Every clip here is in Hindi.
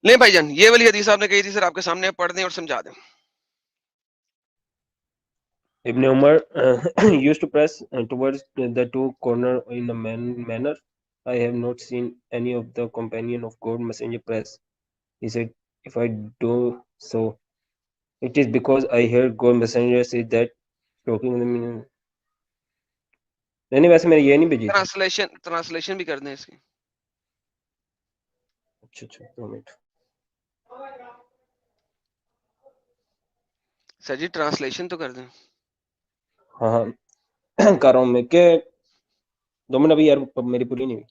नहीं भाईजान, ये वाली हदीस आपने कही थी सर, आपके सामने पढ़ दें और समझा दें। Ibn Umar used to press towards the two corner in a manner I have not seen any of the companion of God messenger press. He said, if I do so, it is because I heard God messenger say that talking them in... नहीं वैसे मैंने ये नहीं भेजी थी। ट्रांसलेशन भी कर दें इसकी। अच्छा 2 मिनट सर जी ट्रांसलेशन तो कर दें। हाँ हाँ कर रहा हूँ मैं के 2 मिनट अभी यार मेरी पूरी नहीं हुई।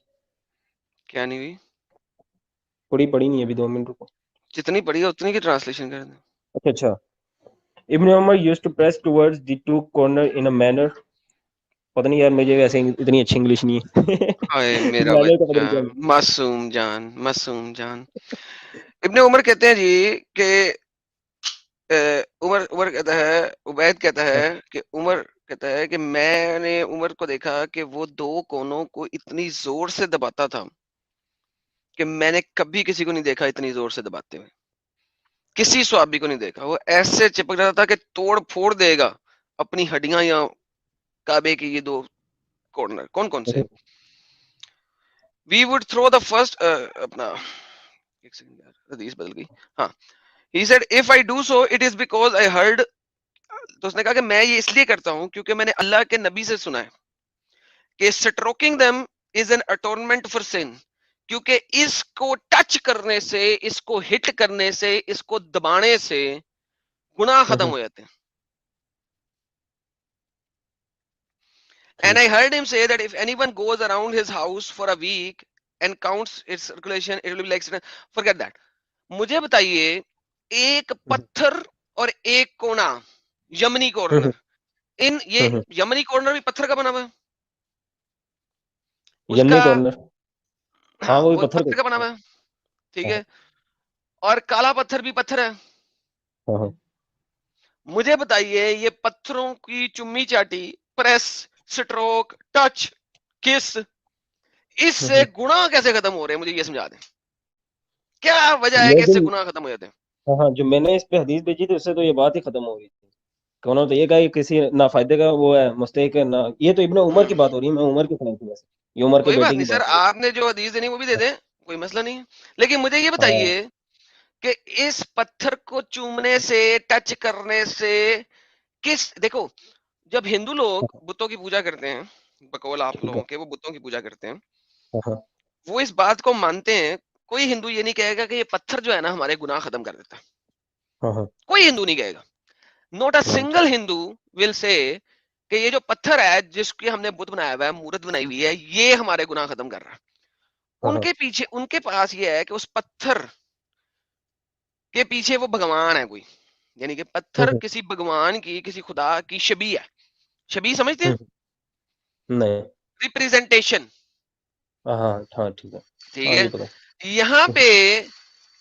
क्या नहीं हुई? पूरी पढ़ी नहीं अभी 2 मिनट रुको। जितनी पढ़ी है उतनी की ट्रांसलेशन कर दें। अच्छा Ibn Umar used to press towards the two corner in a manner पता नहीं यार मुझे वैसे इतनी अच्छी इंग्लिश नहीं है हाय मेरा मैंने तो पता बच्चा, नहीं क्या मासूम जान, मासूम जान। इब्ने उमर कहते हैं जी कि उमर उमर कहता है, उबैद कहता है कि उमर कहता है कि मैंने उमर को देखा कि वो दो कोनों को इतनी जोर से दबाता था कि मैंने कभी किसी को नहीं देखा इतनी जोर से दबाते हुए, किसी स्वाबी को नहीं देखा। वो ऐसे चिपक जाता था कि तोड़ फोड़ देगा अपनी हड्डियां या काबे की ये दो कॉर्नर। कौन कौन से? We would throw the first अपना, एक सेकंड यार हदीस बदल गई। हाँ, he said if I do so it is because I heard, तो उसने कहा कि मैं ये इसलिए करता हूं क्योंकि मैंने अल्लाह के नबी से सुना है कि stroking them is an atonement for sin, क्योंकि इसको टच करने से, इसको हिट करने से, इसको दबाने से गुनाह खत्म हो जाते हैं। And I heard him say that if anyone goes around his house for a week and counts its circulation, it will be like, forget that. मुझे बताइए, एक पत्थर और एक कोना, यमनी कॉर्नर, इन ये यमनी कॉर्नर भी पत्थर का बना हुआ है यमनी उसका। कॉर्नर हाँ हाँ, वो भी वो पत्थर पत्थर का बना का हुआ है, ठीक हाँ है। और काला पत्थर भी पत्थर है। हाँ हाँ मुझे बताइए, ये पत्थरों की चुम्मी चाटी, प्रेस, स्ट्रोक, टच, किस, इससे गुनाह कैसे खत्म हो रहे हैं? मुझे ये समझा दें, क्या वजह है ये कि जो इससे गुनाह खत्म हो जाते हैं? हाँ हाँ जो मैंने इस पे हदीस भेजी थी उससे तो ये बात ही खत्म हो गई थी। कौन तो ये कहा कि किसी ना फायदे का वो है मुस्तैक है ना, ये तो इब्न उमर की बात हो रही है, मैं उमर की सुनाई थी वैसे, ये उमर के कोई बात बेटे की नहीं सर, बात हो आपने जो हदीस देनी वो भी दे दें, कोई मसला नहीं है। लेकिन मुझे ये रही है। बताइए कि इस पत्थर को चूमने से, टच करने से, किस, देखो, जब हिंदू लोग बुतों की पूजा करते हैं, बकौल आप ठीक है लोगों के, वो बुतों की पूजा करते हैं, हाँ हाँ वो इस बात को मानते हैं। कोई हिंदू ये नहीं कहेगा कि ये पत्थर जो है ना हमारे गुनाह खत्म कर देता है। हाँ हाँ कोई हिंदू नहीं कहेगा। Not a right single Hindu will say कि ये जो पत्थर है जिसकी हमने बुत बनाया हुआ है, मूर्त बनाई हुई है, ये हमारे गुनाह खत्म कर रहा है। हाँ हाँ उनके पीछे, उनके पास ये है कि उस पत्थर के पीछे वो भगवान है कोई, यानी कि पत्थर हम्म, किसी भगवान की, किसी खुदा की छवि है। छवि समझते हैं? हम्म, नहीं रिप्रेजेंटेशन, हाँ हाँ हाँ ठीक है ठीक हाँ है। ये पता यहाँ हम्म, पे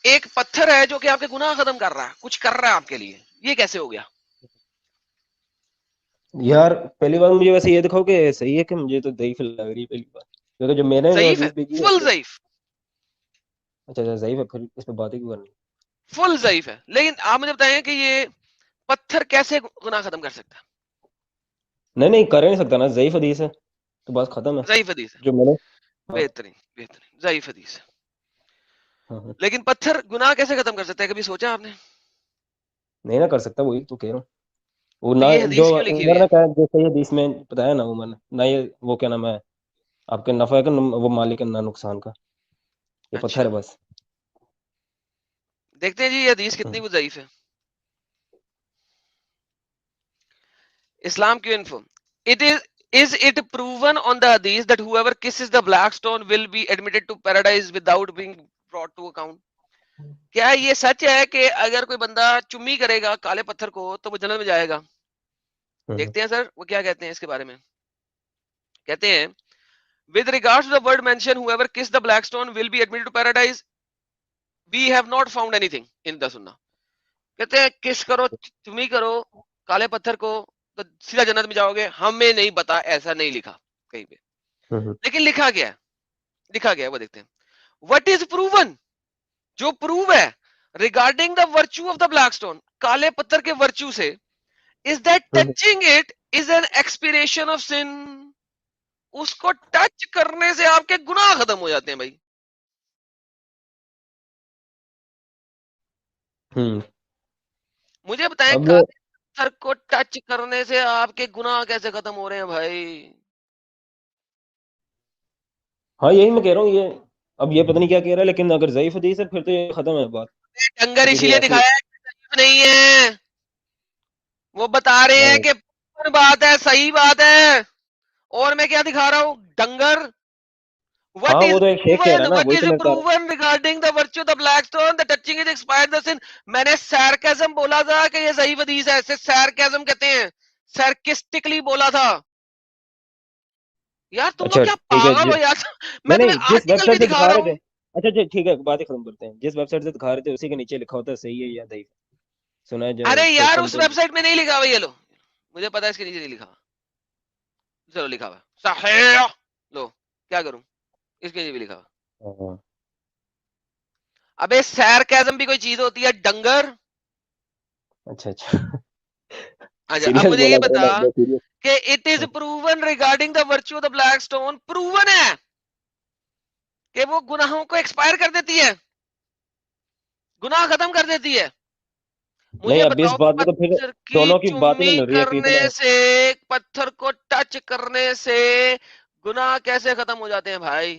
एक पत्थर है जो कि आपके गुनाह खत्म कर रहा है, कुछ कर रहा है आपके लिए, ये कैसे हो गया? यार पहली बार मुझे वैसे ये दिखाओ कि सही है कि मुझे तो दही लग रही है पहली बार, क्योंकि जो मैंने जो ज़ईफ है, हदीस भेजी है फुल ज़ईफ, अच्छा अच्छा सही है फिर इस पे बात ही क्यों करनी। फुल ज़ईफ है। लेकिन आप मुझे बताएं कि ये पत्थर कैसे गुनाह खत्म कर सकता है? नहीं नहीं कर ही नहीं सकता ना, ज़ईफ हदीस है तो बात खत्म है। ज़ईफ हदीस है, जो मैंने हाँ बेहतरीन बेहतरीन, ज़ईफ हदीस है। हाँ हाँ लेकिन पत्थर गुनाह कैसे खत्म कर सकता है, कभी सोचा आपने? नहीं ना कर सकता, वही तो कह रहा हूँ। वो तो ना ये जो हदीस क्यों लिखी हुई उमर है? ने कहा जो सही हदीस में बताया ना उमर ने ना, ये वो क्या नाम है आपके नफा का वो मालिक है ना नुकसान का, ये पत्थर अच्छा, है बस। देखते हैं जी ये हदीस कितनी हम्म, वो ज़ईफ है। इस्लाम की info, it is it proven on the हदीस that whoever kisses the black stone will be admitted to paradise without being brought to account? क्या ये सच है कि अगर कोई बंदा चुम्मी करेगा काले पत्थर को तो वो जन्नत में जाएगा? हम्म, देखते हैं सर वो क्या कहते हैं इसके बारे में। कहते हैं, with regards to the word mention whoever kiss the black stone will be admitted to paradise, we have not found anything in the sunnah। कहते हैं किस करो, चुम्मी करो काले पत्थर को तो सीधा जन्नत में जाओगे, हमें नहीं पता, ऐसा नहीं लिखा कहीं पे। हम्म, लेकिन लिखा गया है, लिखा गया है, वो देखते हैं। व्हाट इज प्रूवन, जो प्रूव है regarding the virtue of the black stone, काले पत्थर के वर्च्यू से, is that touching it is an expiration of sin. उसको टच करने से आपके गुनाह खत्म हो जाते हैं भाई। हम्म। मुझे बताएं, अब काले पत्थर को टच करने से आपके गुनाह कैसे खत्म हो रहे हैं भाई? हाँ यही मैं कह रहा हूँ ये, अब ये पता नहीं क्या कह रहा है, लेकिन अगर ज़ईफ हदीस है फिर तो ये खत्म है बात। डंगर किसी इसीलिए ऐसे दिखाया है कि सही नहीं है, वो बता रहे हैं नहीं, कि बात है, सही बात है, और मैं क्या दिखा रहा हूं? डंगर। हाँ What is वो तो एक शेख कह रहा proven? है ना, What वही is तो मैं बता रहा हूँ। proven regarding the virtue of the black stone? The touching is expired the sin. मैंने sarcasm बोला था कि ये सही हदीस है, इसे sarcasm कहते हैं, sarcastically बोला था। यार तुम लोग अच्छा क्या ठीक है पागल हो यार? नहीं मैं तुम्हें नहीं, जिस आर्टिकल भी वेबसाइट से दिखा दिखा रहा रहे थे, हूँ। अच्छा अच्छा ठीक है, बात ही खत्म करते हैं। जिस वेबसाइट से दिखा रहे थे उसी के नीचे लिखा होता है सही है या ज़ईफ। सुना है जो अरे यार क्वेश्चन उस पे। वेबसाइट में नहीं लिखा हुआ, ये लो, मुझे पता है इसके नीचे नहीं लिखा। चलो लिखा हुआ सही, लो क्या करूं, इसके नीचे भी लिखा हुआ। हाँ। अबे sarcasm भी कोई चीज होती है डंगर? अच्छा अच्छा। अच्छा अब सीरियस मुझे ये बोला करो बता ना, मैं सीरियस। कि it is proven regarding the virtue of the black stone, proven है कि वो गुनाहों को एक्सपायर कर देती है, गुनाह खत्म कर देती है। नहीं मुझे अब इस बताओ, बात में तो फिर पत्थर की दोनों की बात ही चुम्मी नहीं मिल रही है कि करने इतना। से, पत्थर को टच करने से गुनाह कैसे खत्म हो जाते हैं भाई?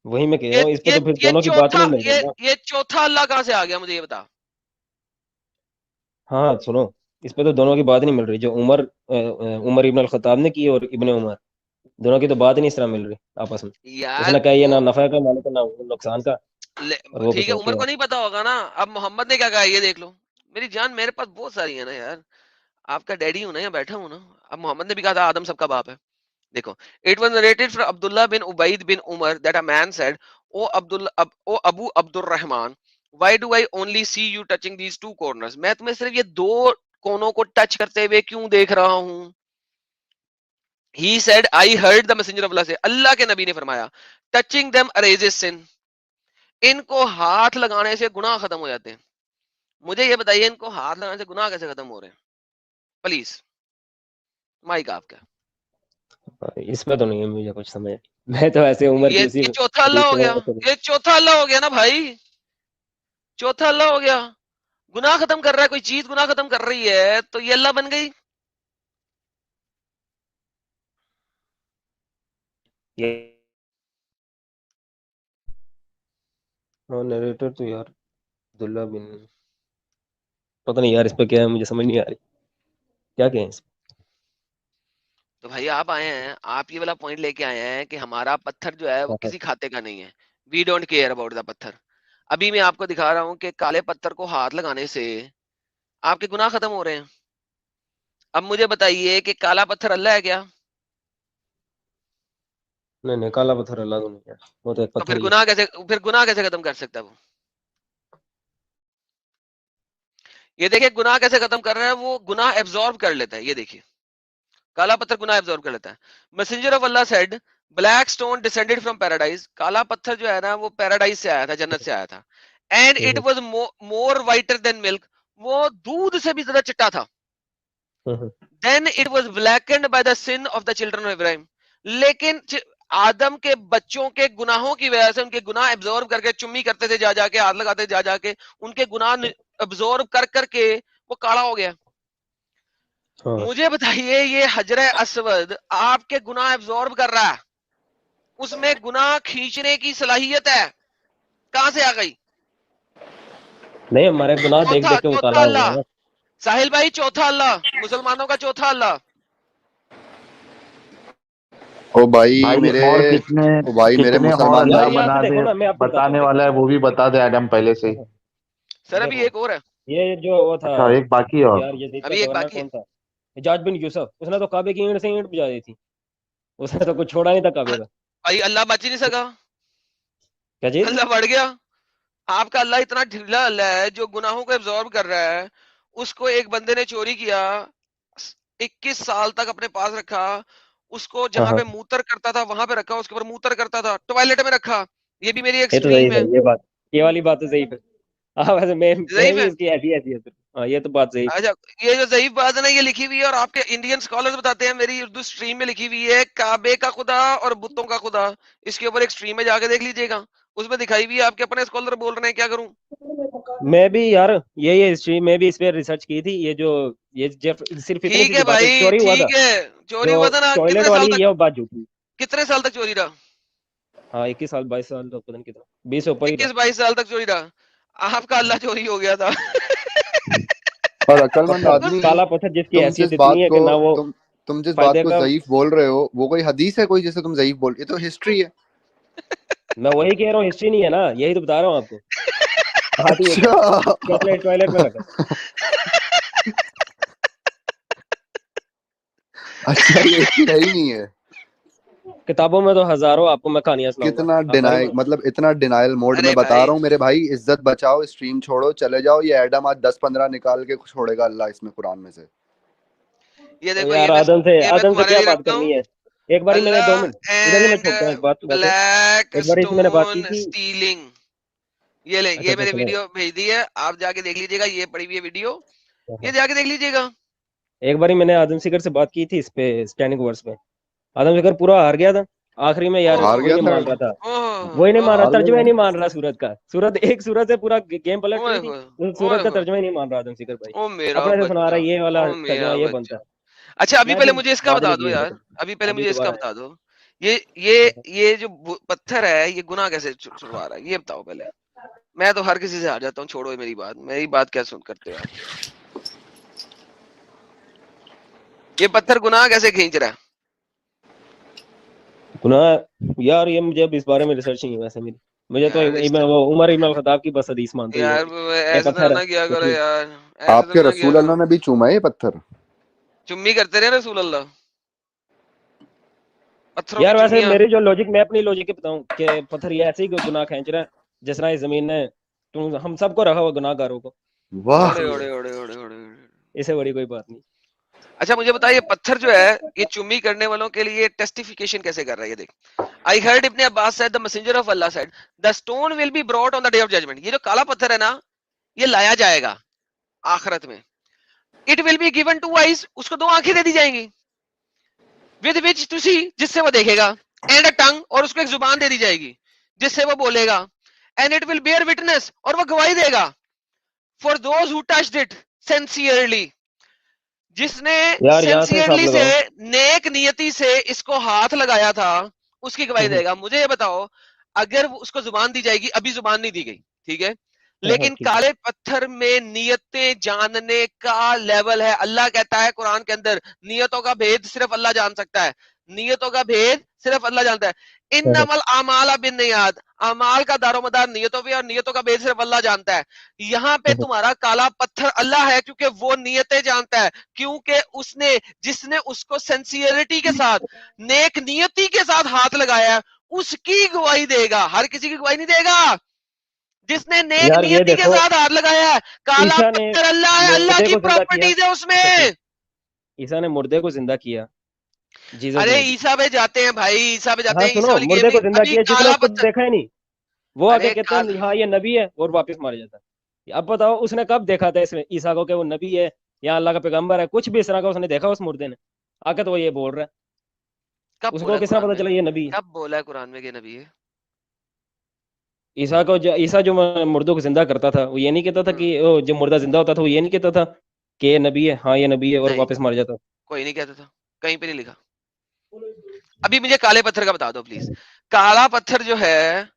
वही मैं कह ये रहा हूँ, इस पे ये तो फिर ये दोनों की बात ही चौथा, नहीं मिल रही ना। ये चौथा अल्लाह कहां से आ गया, मुझे ये बता। हाँ हाँ, सुनो, इस पे तो दोनों की बात ही नहीं मिल रही, जो उमर इब्न अल खत्ताब ने की और इब्ने उमर, दोनों की तो बात ही नहीं इस तरह मिल रही आपस में। यार उसने कहा ये वो ना नफा का मालिक है ना नुकसान का, और वो ठीक कुछ है, और उमर कह रहा को नहीं पता होगा ना। अब मोहम्मद ने क्या कहा ये देख लो। मेरी जान, मेरे पास बहुत सारी है ना यार, आपका डैडी हूं ना, या बैठा हूं ना। अब मोहम्मद ने भी कहा था आदम सबका बाप है। देखो, it was narrated from Abdullah bin Ubaid bin Umar that a man said, O Abu Abdur Rahman, why do I only see you touching these two corners? मैं तुम्हें सिर्फ ये दो कोनों को टच करते हुए क्यों देख रहा हूं? He said, I heard the messenger of Allah से, अल्लाह के नबी ने फरमाया, टचिंग देम अरेजेस सिन, इनको हाथ लगाने से गुनाह खत्म हो जाते हैं। मुझे ये बताइए, इनको हाथ लगाने से गुनाह कैसे खत्म हो रहे हैं? प्लीज, माइक आपका। इसमें तो नहीं है मुझे कुछ समझ। मैं तो ऐसे उमर की उसी ये चौथा अल्लाह हदीस हो गया, से। ये चौथा अल्लाह हो गया ना भाई, चौथा अल्लाह हो गया। गुनाह खत्म कर रहा है, कोई चीज गुनाह खत्म कर रही है तो ये अल्लाह बन गई। ये हाँ नरेटर तो यार अब्दुल्ला बिन, पता नहीं यार इस पे क्या है, मुझे समझ नहीं आ रही क्या कहें इस तो भाई आप आए हैं, आप ये वाला पॉइंट लेके आए हैं कि हमारा पत्थर जो है वो पे। किसी खाते का नहीं है, we don't care about the patthar. अभी मैं आपको दिखा रहा हूं कि काले पत्थर को हाथ लगाने से आपके गुनाह खत्म हो रहे हैं। अब मुझे बताइए कि काला पत्थर अल्लाह है क्या? नहीं नहीं, काला पत्थर अल्लाह तो नहीं है, वो तो एक तो पत्थर ही है। फिर गुनाह कैसे खत्म कर सकता है वो? ये देखिए गुनाह कैसे खत्म कर रहा है, वो गुनाह एब्जॉर्ब कर लेता है, ये देखिए, काला पत्थर गुनाह एब्जॉर्ब कर लेता है। Messenger of Allah said, black stone descended from paradise, काला पत्थर जो है ना वो पैराडाइज से आया था, जन्नत से आया था। And it hmm, was more whiter than milk, वो दूध से भी ज्यादा चिट्टा था। Hmm, then it was blackened by the sin of the children of Ibrahim, लेकिन आदम के बच्चों के गुनाहों की वजह से, उनके गुनाह एब्जॉर्ब करके, चुम्मी करते थे जा जाके, हाथ लगाते थे जा जाके, उनके गुनाह एब्जॉर्ब कर करके वो काला हो गया। हाँ। मुझे बताइए, ये हजर असवद आपके गुनाह एब्जॉर्ब कर रहा है, उसमें गुनाह खींचने की सलाहियत है, कहां से आ गई? नहीं हमारे गुनाह देख चौथा देख के वो चौथा काला हो गया अल्लाह, ना। साहिल भाई चौथा अल्लाह, मुसलमानों का चौथा अल्लाह। ओ भाई भाई मेरे और कितने ओ भाई मेरे कितने और मुसलमान यार अल्लाह भाई। यहाँ पे बना देखो दे, ना, मैं आपको बताता बताने हूँ देखो। वाला है वो भी बता दे आदम पहले से ही। देखो सर अभी देखो, एक और है, ये जो वो था अच्छा एक बाकी है और। यार, यजीद का अभी एक गवर्नर बाकी है। कौन था? हिजाज बिन यूसुफ, उसने तो काबे की ईंट से ईंट बजा दी थी, उसने तो कुछ छोड़ा नहीं था काबे का। भाई अल्लाह बच ही नहीं सका, क्या चीज? अल्लाह बढ़ गया। आपका अल्लाह इतना ढीला अल्लाह है जो गुनाहों को एब्जॉर्ब कर रहा है। उसको एक बंदे ने चोरी किया, 21 साल तक अपने पास रखा, उसको हाँ जहां हाँ, पे मूत्र करता था वहां पे रखा, उसके ऊपर मूत्र करता था, टॉयलेट में रखा। ये भी मेरी ये तो सही एक्सट्रीम है है। ये बात। ये वाली बात तो सही है। हाँ वैसे मैं ज़ईफ़ भी है? इसकी ऐसी ऐसी है। हाँ ये तो बात सही है। अच्छा, ये जो ज़ईफ़ बात है ना, ये लिखी हुई है और आपके इंडियन स्कॉलर्स बताते हैं, मेरी उर्दू स्ट्रीम में लिखी हुई है, काबे का खुदा और बुतों का खुदा। इसके ऊपर एक स्ट्रीम में जाके देख लीजिएगा, उसमें दिखाई हुई है, आपके अपने स्कॉलर बोल रहे हैं, क्या करूं? मैं भी यार यही हिस्ट्री में भी इस पे रिसर्च की थी। ये जो ये सिर्फ इतनी ठीक सी है सी बात है, भाई, चोरी हुआ था। ठीक है। चोरी जो हुआ था ना, टॉयलेट कितने साल वाली तक? ये बात झूठी। कितने साल तक चोरी रहा? हाँ 21 साल 22 साल तो पता नहीं कितना, 20 से ऊपर ही रहा। 21-22 साल तक चोरी रहा। आपका अल्लाह चोरी हो गया था। और अक्लमंद पत्थर, उस आदमी, काला पत्थर जिसकी तुम हैसियत जिस इतनी बात है को कि ना वो तुम जिस बात फायदे को का। ज़ईफ बोल रहे हो, वो कोई हदीस है कोई जिसे तुम ज़ईफ बोल, ये तो हिस्ट्री है। मैं वही कह रहा हूँ, हिस्ट्री नहीं है ना, यही तो बता रहा हूँ आपको। बात ही एक है, अच्छा। चॉकलेट टॉयलेट में रखा। अच्छा, ये हिस्ट्री है ही नहीं है। किताबों में तो हजारों आपको मैं कहानियां सुनाऊंगा, कितना आप सारी डिनाई, मतलब इतना डिनाइल मोड में अरे बता भाई, रहा हूँ मेरे भाई, इज्जत बचाओ, स्ट्रीम छोड़ो, चले जाओ। ये एडम आज 10-15 निकाल के छोड़ेगा अल्लाह इसमें कुरान में से। ये तो देखो, यार ये मैं आदम से तुम्हारे क्या लिए बात रखता करनी हूँ। है। एक बारी मैंने 2 मिनट इधर ही मैं अल्लाह छोड़ता हूँ एक बात वैसे। ब्लैक एक बारी इसमें मैंने बात की स्टोन थी। स्टीलिंग। ये ले, अच्छा ये अच्छा मैंने सुनो। वीडियो भेज दी है, आप जाके देख लीजिएगा, ये पड़ी हुई है वीडियो, ये जाके देख लीजिएगा। एक बारी मैंने आदम सीकर से बात की थी इस पे स्टैंडिंग वर्ड्स पे। आदम सीकर पूरा हार गया था आखिरी में यार, हार कोई गया नहीं था। मान रहा था। वही नहीं ओह, मान रहा, हार तर्जुमा ही गया। नहीं मान रहा सूरत का। सूरत एक सूरत से पूरा गेम पलट ओए रही थी, होए, उस ओए सूरत का होए, तर्जुमा ही नहीं मान रहा आदम सीकर भाई। ओ मेरा अपने से सुना रहा बच्चा, है ये वाला ओ तर्जुमा मेरा ये बनता बच्चा। है। अच्छा, अभी मैं पहले फिर मुझे इसका बाद बता में दो किया यार, खत्म। अभी पहले अभी मुझे इसका दोबारा बता दो। ये ये है। ये जो पत्थर है, ये गुनाह कैसे छुड़वा रहा है, ये बताओ पहले। मैं तो हर किसी से हार जाता हूँ, छोड़ो मेरी बात क्या सुन करते हो आप? ये पत्थर गुनाह कैसे खींच रहा है? गुनाह यार, ये मुझे अब इस बारे में रिसर्च नहीं है वैसे मेरी। मुझे तो यार वो उमर इब्न खत्ताब की बस हदीस मानते हुए यार कि ये ऐसे तो पत्थर है ना किया कुछ करो नहीं। यार, ऐसे तो आपके ना किया रसूल करो। अल्लाह ने भी चूमा है ये पत्थर। चुम्मी करते रहे रसूल अल्लाह, पत्थरों की यार वैसे चुम्मियां। मेरी जो लॉजिक, मैं अपनी लॉजिक बताऊं कि पत्थर ये ऐसे ही गुनाह खींच रहा है जिस तरह इस जमीन ने तुम हम सबको रखा हुआ गुनाहगारों को, वाह। ऐसे ओड़े ही है। ओड़े ओड़े ओड़े ओड़े। इससे बड़ी कोई बात नहीं। अच्छा मुझे बताइए, ये पत्थर जो है, ये चुम्मी करने वालों के लिए टेस्टिफिकेशन कैसे कर रहा है, ये देख। I heard Ibn Abbas said the messenger of Allah said the stone will be brought on the day of judgement. ये जो काला पत्थर है ना, ये लाया जाएगा आखिरत में। It will be given to eyes, उसको 2 आंखें दे दी जाएंगी, विद विच टू सी, जिससे वो देखेगा, एंड अ टंग, और उसको एक जुबान दे दी जाएगी जिससे वो बोलेगा, and it will bear witness, और वो गवाही देगा, for those who touched it sincerely, जिसने यार यहाँ से हिसाब सिंसियरली से, लगाओ। नेक नियति से इसको हाथ लगाया था, उसकी गवाही देगा। मुझे ये बताओ, अगर उसको जुबान दी जाएगी, अभी जुबान नहीं दी गई, ठीक है, लेकिन ठीक है। काले पत्थर में नियतें जानने का लेवल है। अल्लाह कहता है कुरान के अंदर, नियतों का भेद सिर्फ अल्लाह जान सकता है, नियतों का भेद सिर्फ अल्लाह जानता है। इन्नमल आमाल बिन्नियात, अमाल का दारोमदार नियतों पे, और नियतों का भेद सिर्फ अल्लाह जानता है। यहाँ पे तुम्हारा काला पत्थर अल्लाह है, क्योंकि वो नियतें जानता है, क्योंकि उसने, जिसने उसको सिंसियरिटी के साथ, नेक नियति के साथ हाथ लगाया है, उसकी गवाही देगा, हर किसी की गवाही नहीं देगा। जिसने नेक यार ये नियति के देखो, साथ हाथ लगाया है, काला ईसा ने पत्थर अल्लाह है, अल्लाह मुर्दे की को जिंदा किया। प्रॉपर्टीज है अच्छा सुनो, उसमें। ईसा ने मुर्दे को जिंदा किया, जीसस अरे ने भी। ईसा पे जाते हैं भाई, ईसा पे जाते हाँ हैं, ईसा सुनो, वाली गेम मुर्दे नहीं, को जिंदा अभी किया जिसने काला उसको पत्थर। देखा ही नहीं। वो आके अरे कहते काल हैं हाँ ये नबी है, और वापस मार जाता है। अब बताओ उसने कब देखा था इसमें ईसा को कि वो नबी है या अल्लाह का पैगंबर है, कुछ भी इस तरह का उसने देखा उस मुर्दे ने? आके तो वो ये बोल रहा है। कब बोला उसको है किस तरह कुरान पता में? चला ये नबी है? कब बोला है कुरान में कि नबी है? ईसा जो मुर्दों को जिंदा करता था, वो ये नहीं कहता था हम्म, कि वो जो मुर्दा जिंदा होता था वो ये नहीं कहता था कि ये नबी है, हाँ ये नबी है, और नहीं, वापस मर जाता। कोई नहीं कहता था, कहीं पे नहीं लिखा। अभी मुझे काले पत्थर का बता दो प्लीज। काला पत्थर जो है,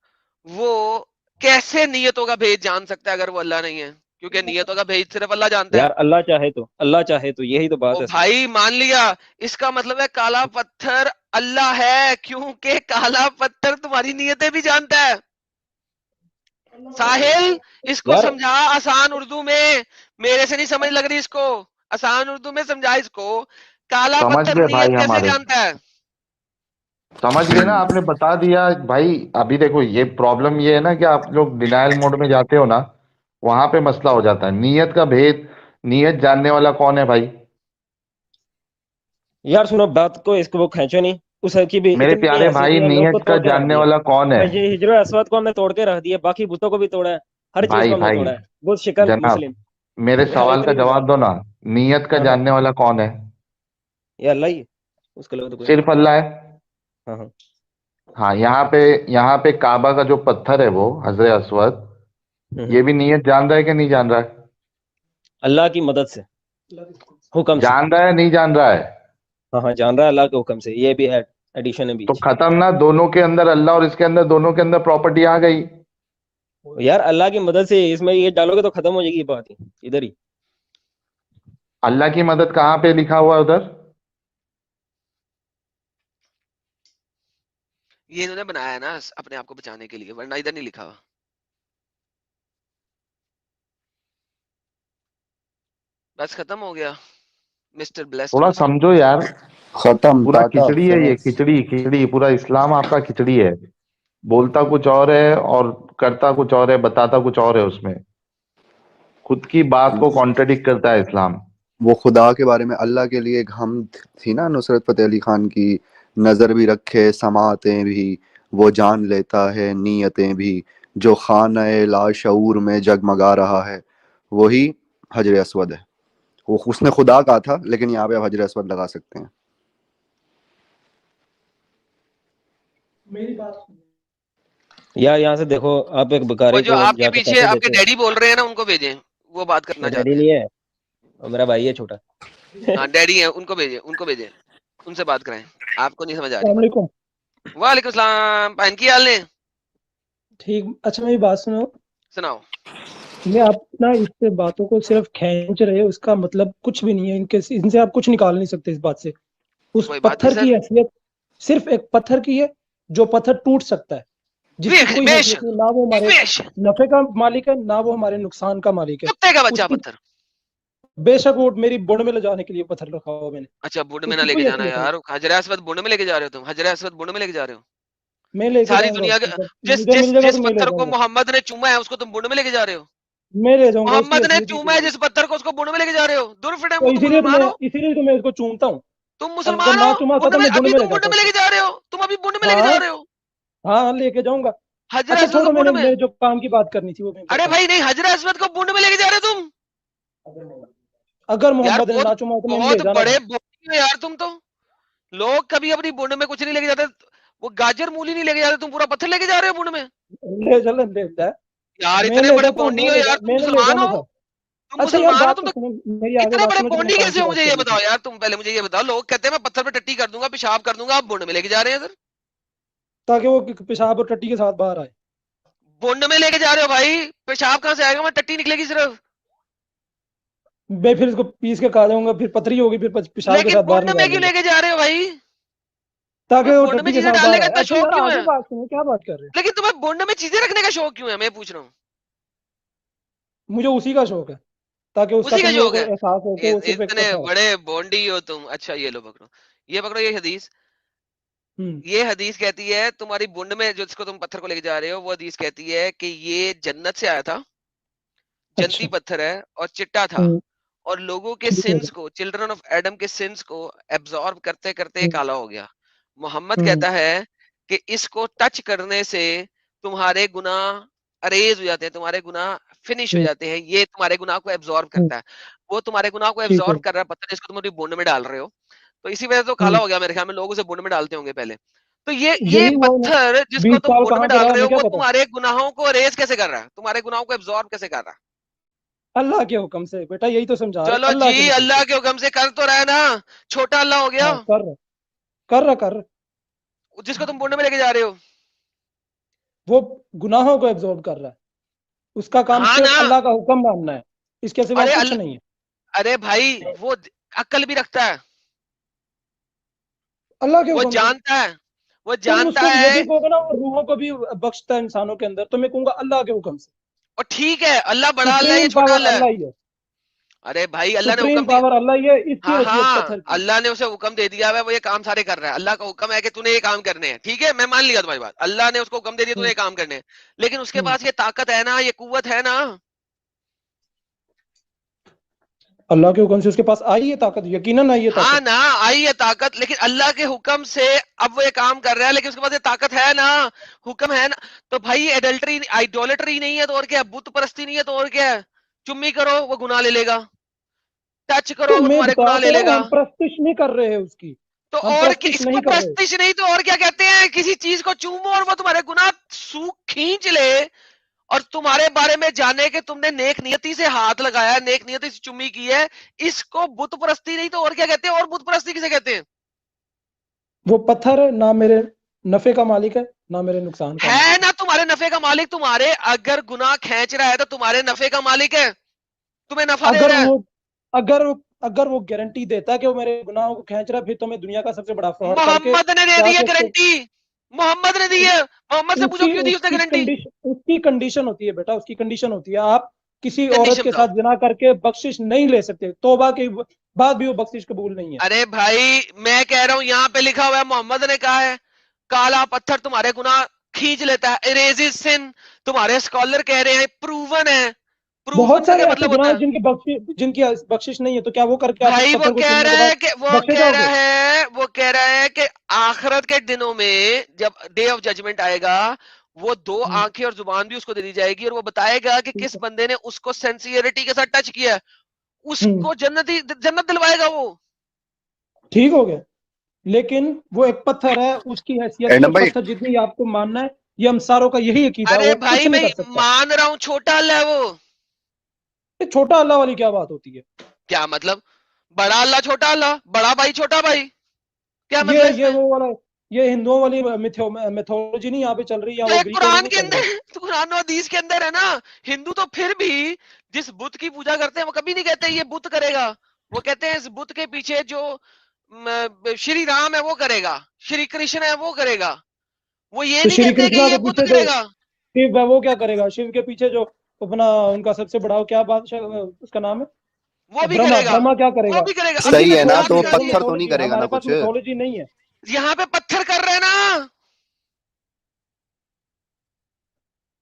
वो कैसे नियतों का भेद जान सकता है अगर वो अल्लाह नहीं है? क्योंकि नियतों का भेद सिर्फ अल्लाह जानता है। यार अल्लाह चाहे तो यही तो बात ओ है असल में। भाई मान लिया, इसका मतलब है काला पत्थर अल्लाह है, क्योंकि काला पत्थर तुम्हारी नियतें भी जानता है। साहिल, इसको यार समझा आसान उर्दू में, मेरे से नहीं समझ लग रही इसको, आसान उर्दू में समझा इसको। काला समझ पत्थर गए भाई नियत कैसे हमारे, जानता है? समझ गए ना, आपने बता दिया भाई। अभी देखो ये प्रॉब्लम ये है ना कि आप लोग डिनायल मोड में जाते हो ना, वहां पे मसला हो जाता है। नियत का भेद, नियत जानने वाला कौन है भाई? यार सुनो, बात को इसको वो खींचो नहीं। उसकी भी मेरे इतनी प्यारे भाई, हैसियत है, मैं उसको नीयत का तोड़ के रख जानने दिया। वाला कौन है? हिजर असवद को हमने तोड़ के रख दिया, बाकी बुतों को भी तोड़ा है, हर चीज को भाई हमने भाई, तोड़ा है। वो शिकल जनाब, मुस्लिम। मेरे सवाल का इतनी बड़ी जवाब बात दो है। ना। नीयत का हाँ हाँ, जानने वाला कौन है? ये अल्लाह ही है, उसके अलावा तो कोई नहीं। सिर्फ अल्लाह है। हाँ हाँ। हाँ, यहाँ पे काबा का जो पत्थर है वो हजर असवद, हम्म। ये भी नीयत जान रहा है कि नहीं जान रहा है? अल्लाह की मदद से, हुक्म से। जान रहा है, नहीं जान रहा है? हाँ हाँ, जान रहा है अल्लाह के हुक्म से, ये भी एडिशन है तो बीच। खत्म ना, दोनों के अंदर अल्लाह और इसके अंदर, दोनों के अंदर प्रॉपर्टी आ गई। यार अल्लाह की मदद से इसमें ये डालोगे तो खत्म हो जाएगी ये बात ही, इधर ही। अल्लाह की मदद कहाँ पे लिखा हुआ है उधर? ये इन्होंने बनाया है ना अपने आप को बचाने के लिए, वरना इधर नहीं लिखा हुआ। बस खत्म हो गया, मिस्टर ब्लेस्ड थोड़ा मुस्लिम। समझो यार। खत्म, पूरा टाटा, खिचड़ी है ये, फिनिश। खिचड़ी खिचड़ी, पूरा इस्लाम आपका खिचड़ी है। बोलता कुछ और है और करता कुछ और है, बताता कुछ और है उसमें। खुद की बात को कॉन्ट्रडिक्ट करता है इस्लाम। वो खुदा के बारे में, अल्लाह के लिए एक हम थी ना नुसरत फतेह अली खान की, नज़र भी रखे समातें भी, वो जान लेता है नीयतें भी, जो खाना लाशऊर में जगमगा रहा है, वही हजर असवद है। वो उसने खुदा कहा था, लेकिन यहाँ पे आप हजर असवद लगा सकते हैं। मेरी बात यार, यहाँ से देखो, आप एक वो भिखारी जो को आपके जाके पीछे पैसे आपके देते हो। डैडी बोल रहे हैं ना, उनको भेजें, वो बात करना मेरा चाहते डैडी हैं। नहीं है, वो मेरा भाई है छोटा। हाँ डैडी है, उनको भेजें, उनको भेजें, उनसे बात कराएं। आपको नहीं समझ आ रही अस्सलाम बात। वालेकुम। वालेकुम सलाम, बहन की हाल ने? ठीक, अच्छा मेरी बात सुनो। सुनाओ। ये आप ना इससे बातों को सिर्फ खींच रहे हो, इसका मतलब कुछ भी नहीं है। इनसे आप कुछ निकाल नहीं सकते इस बात से। उस कोई बात नहीं पत्थर की सर। हैसियत सिर्फ एक पत्थर की है, जो पत्थर टूट सकता है, जिसकी कोई हैसियत बेशक नहीं। ना वो हमारे बेशक, नफे का मालिक है, ना वो हमारे नुकसान का मालिक है। कुत्ते का बच्चा उसकी पत्थर। बेशक वो मेरी बुढ़ में ले जाने के लिए पत्थर रखा हुआ मैंने, अच्छा बुंड में ना उसकी लेके कोई जाना हैसियत नहीं। यार, हजर असवद बुंड में लेके जा रहे हो तुम, हजर असवद बुंड में लेके जा रहे हो। मैं लेके सारी जाऊंगा दुनिया के उसको, जब जिस मुझे जिस मिल जाएगा जिस तो मैं ले पत्थर को जाऊंगा। मोहम्मद ने चूमा है उसको तुम बुंड में लेके जा रहे हो। मैं ले जाऊंगा, उसकी मोहम्मद ने हैसियत ही चूमा कोई है नहीं। जिस पत्थर को, उसको बुंड में लेके जा रहे हो। दुर्फिट है, तो वो तुम मुसलमान हो। इसीलिए तो मैं इसको चूमता हूँ। तुम अगर मुसलमान हो। ना चूमा था बुंड तो में, मैं बुढ़ अभी में ले तुम बुंड जाता में लेके उसको। जा रहे हो, तुम अभी बुंड में लेके जा हाँ रहे हो। हाँ, लेके जाऊंगा। हजर अच्छा असवद को छोड़ो, बुंड मैंने में। मैं जो काम की बात करनी थी वो मैं अरे करता हूँ। भाई नहीं, हजर असवद को बुंड में लेके जा रहे हो तुम। अगर यार मोहम्मद ने बहुत ना चुमा हो तो मैंने ले बहुत जाना बड़े था। बोली हो यार तुम तो। लोग कभी अपनी बुंड में कुछ नहीं लेके जाते। वो गाजर मूली नहीं लेके जाते, तुम पूरा पत्थर लेके जा रहे हो बुंड में। ले चल ले जा। यार मैं इतने ले बड़े जाता हूँ, बोंडी हो यार, तुम मैंने ले मुसलमान जाना हो। था। तुम अच्छा यार, मुसलमान हो बात तुम तो तो। सुनो, मेरी आगे इतने बात बड़े सुनो जो मैंने बोंडी काम कैसे की हो, बात मुझे ये करनी थी। बताओ यार। तुम पहले मुझे ये बताओ, लोग कहते हैं मैं पत्थर पे टट्टी कर दूंगा, पेशाब कर दूंगा, आप बुंड में लेके जा रहे हैं इधर। ताकि वो पेशाब और टट्टी के साथ बाहर आए। बुंड में लेके जा रहे हो भाई, पेशाब कहाँ से आएगा, मैं टट्टी निकलेगी सिर्फ। मैं फिर इसको पीस के खा जाऊंगा, फिर पथरी होगी, फिर पेशाब के लेकिन साथ बाहर बुंड में निकाल क्यों दूंगा, लेके जा रहे हो भाई? ताकि तुम्हें वो बुंड में टट्टी के चीजें साथ डालने बाहर का आए। इतना अच्छा शौक यार, क्यों आगे है? बात सुनो, क्या बात कर रहे हो। लेकिन तुम्हें बुंड में चीजें रखने का शौक क्यों है, मैं पूछ रहा हूँ। मुझे उसी का शौक है, ताकि उसका उसी का तुम लोगों शौक को है। एहसास हो कि वो सिर्फ एक इतने पत्थर है। बड़े बोंडी हो तुम। अच्छा ये लो पकड़ो, ये पकड़ो, ये हदीस। हम्म। ये हदीस कहती है तुम्हारी बुंड में जो जिसको तुम पत्थर को लेके जा रहे हो, वो हदीस कहती है कि ये जन्नत से आया था, जन्नती अच्छा। पत्थर है और चिट्टा था। हम्म। और लोगों के ठीक है। सिंस को, चिल्ड्रन ऑफ एडम के सिंस को एब्जॉर्ब करते करते ये हम्म। काला हो गया। मोहम्मद हम्म। कहता है कि इसको टच करने से तुम्हारे गुनाह अरेज हो जाते हैं, तुम्हारे गुनाह फिनिश हो हम्म। जाते हैं। ये तुम्हारे गुनाह को एब्जॉर्ब हम्म। करता है। वो तुम्हारे गुनाह को ठीक है। एब्जॉर्ब कर रहा है पत्थर, इसको तुम अपनी बुंड में डाल रहे हो। तो इसी वजह से तो काला हम्म। हो गया मेरे ख्याल में, लोग उसे बुंड में डालते होंगे पहले। तो ये यही वो ना, पत्थर जिसको 20 तुम साल बुंड में कहाँ पे डाल रहा रहे हो, हमें क्या वो पता। तुम्हारे गुनाहों को अरेज कैसे कर रहा है, तुम्हारे गुनाहों को एब्जॉर्ब कैसे कर रहा है? अल्लाह के हुक्म से बेटा, यही तो समझा रहे, चलो अल्लाह जी, के हुक्म अल्लाह से। के हुक्म से कर तो रहा है ना। छोटा अल्लाह हो गया हाँ, कर रहा कर रहा कर रहा। जिसको तुम बुंड में लेके जा रहे हो। वो गुनाहों को एब्जॉर्ब कर रहा है। उसका काम हाँ सिर्फ ना। अल्लाह का हुक्म मानना है, इसके सिवा अरे कुछ नहीं है। अरे भाई वो अक्ल भी रखता है। अल्लाह के वो हुक्म से। जानता है, वो तुम जानता उसको ये है। भी कहोगे ना, वो रूहों को भी बख्शता है इंसानों के अंदर, तो मैं कहूंगा अल्लाह के हुक्म से। और ठीक है, अल्लाह बड़ा अल्लाह है, ये सुप्रीम छोटा पावर अल्लाह है। अल्लाह ही है। अरे भाई अल्लाह ने सुप्रीम हुक्म दिया। पावर अल्लाह ही है, इसकी हाँ हैसियत हाँ, पत्थर की है। अल्लाह ने उसे हुक्म दे दिया है, वो ये काम सारे कर रहा है। अल्लाह का हुक्म है कि तूने ये काम करने हैं, ठीक है, मैं मान लिया तुम्हारी बात। अल्लाह ने उसको हुक्म दे दिया तूने हम्म। ये काम करने हैं। लेकिन उसके हम्म। पास ये ताकत है ना, ये कुव्वत है ना। अल्लाह के हुक्म से उसके पास आई है ताकत, यकीनन आई है हाँ ताकत। ना, आई है ताकत, लेकिन अल्लाह के हुक्म से अब वो ये काम कर रहा है, लेकिन उसके पास ये ताकत है ना, हुक्म है ना। तो भाई एडल्ट्री आइडोलेटरी नहीं है तो और क्या है, बुत परस्ती नहीं है तो और क्या है। चुम्मी करो वो गुनाह ले लेगा, टच करो तो वो मैं तुम्हारे बता गुनाह ले तो रहा हूँ, लेगा। हम प्रस्तिश नहीं कर रहे हैं उसकी, तो हम और क्या, प्रस्तिश इसको नहीं कर रहे। प्रस्तिश नहीं तो और क्या कहते हैं, किसी चीज को चूमो और वो तुम्हारे गुनाह सूख खींच ले, और तुम्हारे बारे में जाने के तुमने नेक नियति से हाथ लगाया, नेक नियति से चुम्मी की है, इसको बुत परस्ती नहीं तो और क्या कहते हैं। और बुत परस्ती किसे कहते हैं? वो पत्थर है, ना मेरे नफे का मालिक है ना मेरे नुकसान का है मालिक है। ना तुम्हारे नफे का मालिक, तुम्हारे अगर गुनाह खींच रहा है तो तुम्हारे नफे का मालिक है, तुम्हें नफा दे अगर रहा है। वो अगर अगर वो गारंटी देता है कि वो मेरे गुनाहों को खींच रहा है, फिर तो मैं दुनिया का सबसे बड़ा फ्रॉड करके मोहम्मद ने दे दी है जाके उसको, गारंटी, मोहम्मद ने दी है। मोहम्मद से पूछो उसकी क्यों दी उसने गारंटी। उसकी कंडीशन होती है बेटा, उसकी कंडीशन होती है, आप किसी औरत कंडीशन के बताओ। साथ जिना करके बख्शिश नहीं ले सकते, तौबा के बाद भी वो बख्शिश कबूल नहीं है। अरे भाई मैं कह रहा हूं, यहाँ पे लिखा हुआ है, मोहम्मद ने कहा है काला पत्थर तुम्हारे गुनाह खींच लेता है, इरेजेस सिन। तुम्हारे स्कॉलर कह रहे हैं प्रूवन है। प्रूवन बहुत का सारे क्या ऐसे मतलब गुनाह होता हैं है? जिनकी बख्शिश नहीं है, तो क्या वो करके आप उस भाई वो पत्थर को कह चूमने के रहा बाद है कि बख्शे जाओगे? आखिरत के दिनों में जब डे ऑफ जजमेंट आएगा, वो दो आंखें और जुबान भी उसको दे दी जाएगी, और वो बताएगा कि ठीक किस है। बंदे ने उसको सेंसियरिटी के साथ टच किया है, हम्म, उसको जन्नत दिलवाएगा वो। ठीक हो गया। लेकिन वो एक पत्थर है, उसकी हैसियत ये एडम भाई, पत्थर जितनी आपको मानना है, ये हम सारों का यही अकीदा है, अरे वो भाई कुछ नहीं मैं कर सकता। मान रहा हूं छोटा अल्लाह है वो। ये छोटा अल्लाह वाली क्या बात होती है? क्या मतलब? बड़ा अल्लाह छोटा अल्लाह, बड़ा भाई छोटा भाई, क्या ये मतलब ये इसमें? वो वाला, ये हिंदुओं वाली मेथोलॉजी नहीं यहाँ पे चल रही है, तो वो एक ग्रीक वाली कुरान नहीं के चल रही। अंदर, तो कुरान और हदीस के अंदर है ना। हिंदू तो फिर भी जिस बुत की पूजा करते हैं वो कभी नहीं कहते ये बुत करेगा, वो कहते हैं इस बुत के पीछे जो श्री राम है वो करेगा, श्री कृष्ण है वो करेगा। वो ये तो नहीं श्री कहते कि कृष्णा ये के बुत पीछे जो करेगा। शिव है वो क्या करेगा? शिव के पीछे जो अपना उनका सबसे बड़ा वो क्या बादशाह, उसका नाम है वो भी ब्रह्मा, करेगा, ब्रह्मा क्या वो करेगा? भी करेगा। उनकी अभी सही है मैंने ना, कुरान मेथोलॉजी तो है, दिखा वो दिया। पत्थर तो नहीं मेथोलॉजी है, करेगा ना हमारे पास कुछ। मेथोलॉजी नहीं है। यहाँ पे पत्थर कर रहे हैं ना।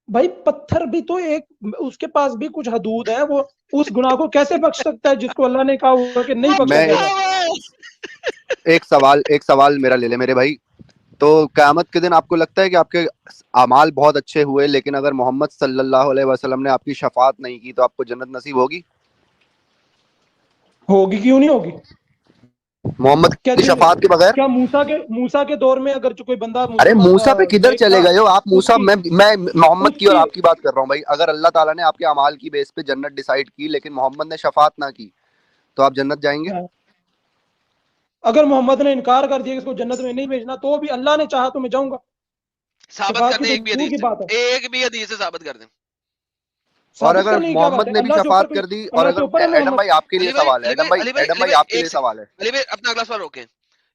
भाई पत्थर भी तो एक, उसके पास भी कुछ हदूद है, वो उस गुनाह को कैसे बख्श सकता है जिसको अल्लाह ने कहा हुआ कि नहीं वो बख्शा मैं लिखा जाएगा? हुआ है। एक सवाल मेरा ले ले मेरे भाई। तो क़यामत के दिन आपको लगता है कि आपके अमाल बहुत अच्छे हुए, लेकिन अगर मोहम्मद सल्लल्लाहु अलैहि वसल्लम ने आपकी शफाअत नहीं की तो आपको जन्नत नसीब होगी? होगी, क्यों नहीं होगी? मोहम्मद क्या की शफाअत के बगैर? क्या मूसा के दौर में अगर जो कोई बंदा अरे मुसलमान मूसा पे किधर नेक चले था, गए हो आप? मूसा, उसकी मैं मोहम्मद की और उसकी आपकी बात कर रहा हूँ भाई। अगर अल्लाह ताला ने आपके अमाल की बेस पे जन्नत डिसाइड की, लेकिन मोहम्मद ने शफाअत ना की, तो आप जन्नत जाएंगे? अगर मोहम्मद ने इनकार कर दिया कि इसको जन्नत में नहीं भेजना, तो भी अल्लाह ने चाहा तो मैं जाऊंगा। साबित शफात कर की दे तो एक भी दूर हदीस की बात है, से, एक भी हदीस से साबित कर दे। और साबित अगर करने की क्या बात मोहम्मद है? ने भी अल्लाह के ऊपर शफाअत कोई, कर दी, और अल्लाह के ऊपर है अगर एडम मोहम्मद। भाई आपके लिए अली भाई, सवाल है, अली भाई, एडम भाई, अली भाई, एडम अली भाई भाई, आपके लिए सवाल है। अली भाई अपना अगला सवाल रोके।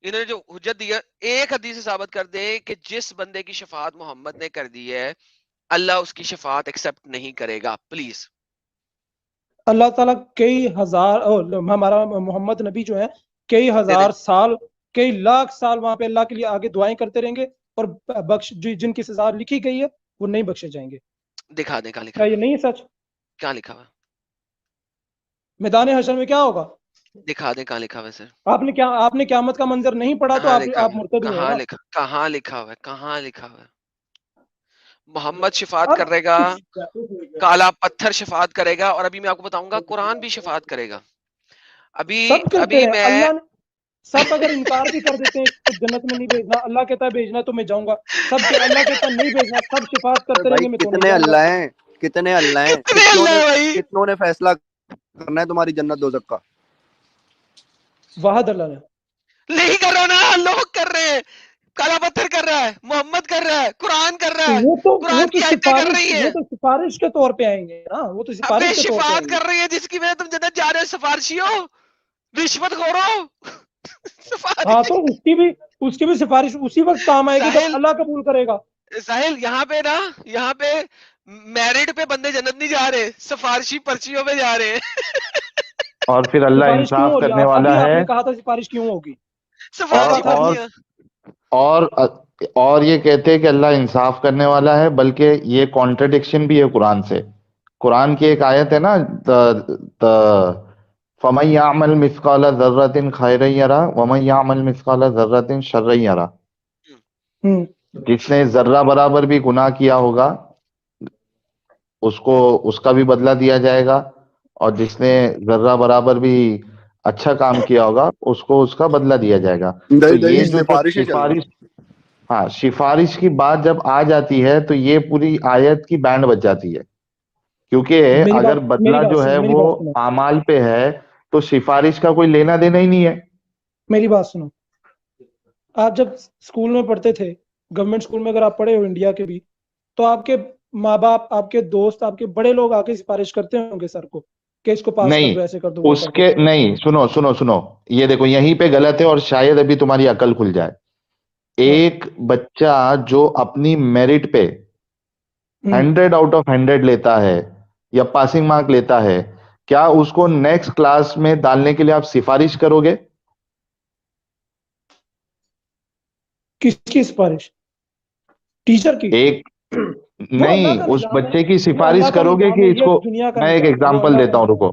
इन्होंने जो हुज्जत दी है, एक हदीस से साबित कर दे कि जिस बंदे की शफाअत मोहम्मद ने कर दी है, अल्लाह उसकी शफाअत एक्सेप्ट नहीं करेगा, प्लीज। अल्लाह ताला कई हजार, हमारा मोहम्मद नबी जो है, कई दे दे, हजार साल, कई लाख साल वहां पे अल्लाह के लिए आगे दुआएं करते रहेंगे, और बख्श जिनकी सजा लिखी गई है वो नहीं बख्शे जाएंगे। दिखा दे कहाँ लिखा क्या हुआ ये है, नहीं है सच? कहाँ लिखा हुआ है, मैदान हशर में क्या होगा? दिखा दे कहाँ लिखा हुआ है सर। आपने क़यामत का मंजर नहीं पढ़ा, तो कहाँ लिखा आप हुआ है, मुर्तद हुए हो ना। कहाँ लिखा हुआ है, कहाँ लिखा हुआ है? मोहम्मद शफात अब करेगा, काला पत्थर शफात करेगा, और अभी मैं आपको बताऊंगा कुरान भी शफात करेगा। अभी सब करते अभी हैं, मैं अल्लाह ने सब अगर इनकार भी कर देते हैं इसको जन्नत में नहीं भेजना, अल्लाह कहता है भेजना तो मैं जाऊंगा। अल्लाह कहता है नहीं भेजना, सब शिफात अरे करते भाई रहेंगे, मैं तो नहीं कितने जाऊंगा। अल्लाह हैं, कितने अल्लाह हैं, कितने अल्लाह है भाई। कितनों ने फैसला करना है तुम्हारी जन्नत दोजख का? वाहद अल्लाह ने। नहीं कर रहा ना, लोग कर रहे हैं। काला पत्थर कर रहा है, मोहम्मद कर रहा है, कुरान कर रहा है, कुरान की आयतें कर रही है। वो तो सिफारिश के तौर पे आएंगे ना, वो तो अबे सिफारिश के तौर पे शिफात आएंगे। कर रही है जिसकी वजह तुम जन्नत जा रहे हो, सिफारशियों, रिश्वत खोरो। हाँ, सिफारिश। तो उसकी भी सिफारिश उसी वक्त काम आएगी जब साहिल, अल्लाह कबूल करेगा। साहिल यहाँ पे ना, यहाँ पे मैरिड पे बंदे जन्नत नहीं जा रहे, सिफारशी पर्चियों पे जा रहे हैं। और फिर अल्लाह सिफारिश क्यों इंसाफ हो रही है? करने वाला अभी है। आपने कहा था सिफारिश क्यों होगी? क्या और कहा सिफारशी था अभी? और पर्चियां। और और ये कहते हैं कि अल्लाह इंसाफ करने वाला है, बल्कि ये कॉन्ट्रडिक्शन भी है कुरान से। कुरान की एक आयत है ना, फमन यामल मिस्काला ज़र्रतिन खैरन यरा वमन यामल मिस्काला ज़र्रतिन शर्रन यरा। जिसने जर्रा बराबर भी गुनाह किया होगा उसको उसका भी बदला दिया जाएगा, और जिसने जर्रा बराबर भी अच्छा काम किया होगा उसको उसका बदला दिया जाएगा। तो ये जो जब सिफारिशें चल रही सिफारिश, हाँ, सिफारिश की बात जब आ जाती है तो ये पूरी आयत की बैंड बज जाती है, क्योंकि अगर मेरी बदला बात जो सुनो, है मेरी वो बात सुनो, आमाल पे है तो सिफारिश का कोई लेना देना ही नहीं है। मेरी बात सुनो। आप जब स्कूल में पढ़ते थे, गवर्नमेंट स्कूल में अगर आप पढ़े हो इंडिया के भी, तो आपके माँ बाप, आपके दोस्त, आपके बड़े लोग आके सिफारिश करते होंगे सर को कि इसको पास कर नहीं, दो, ऐसे कर दो, वो कर उसके दो। नहीं, सुनो सुनो सुनो, ये देखो यहीं पे गलत है और शायद अभी तुम्हारी अकल खुल जाए। हाँ। एक बच्चा जो अपनी मेरिट पे हम्म 100 आउट ऑफ 100 लेता है या पासिंग मार्क लेता है, क्या उसको नेक्स्ट क्लास में डालने के लिए आप सिफारिश करोगे? किसकी सिफारिश? टीचर की? एक वो अल्लाह नहीं, का उस निजाम है। बच्चे की वो सिफारिश अल्लाह का करोगे निजाम कि है, ये इसको, दुनिया का मैं एक निजाम है, वो एग्जांपल अल्लाह का देता हूं, निजाम रुको,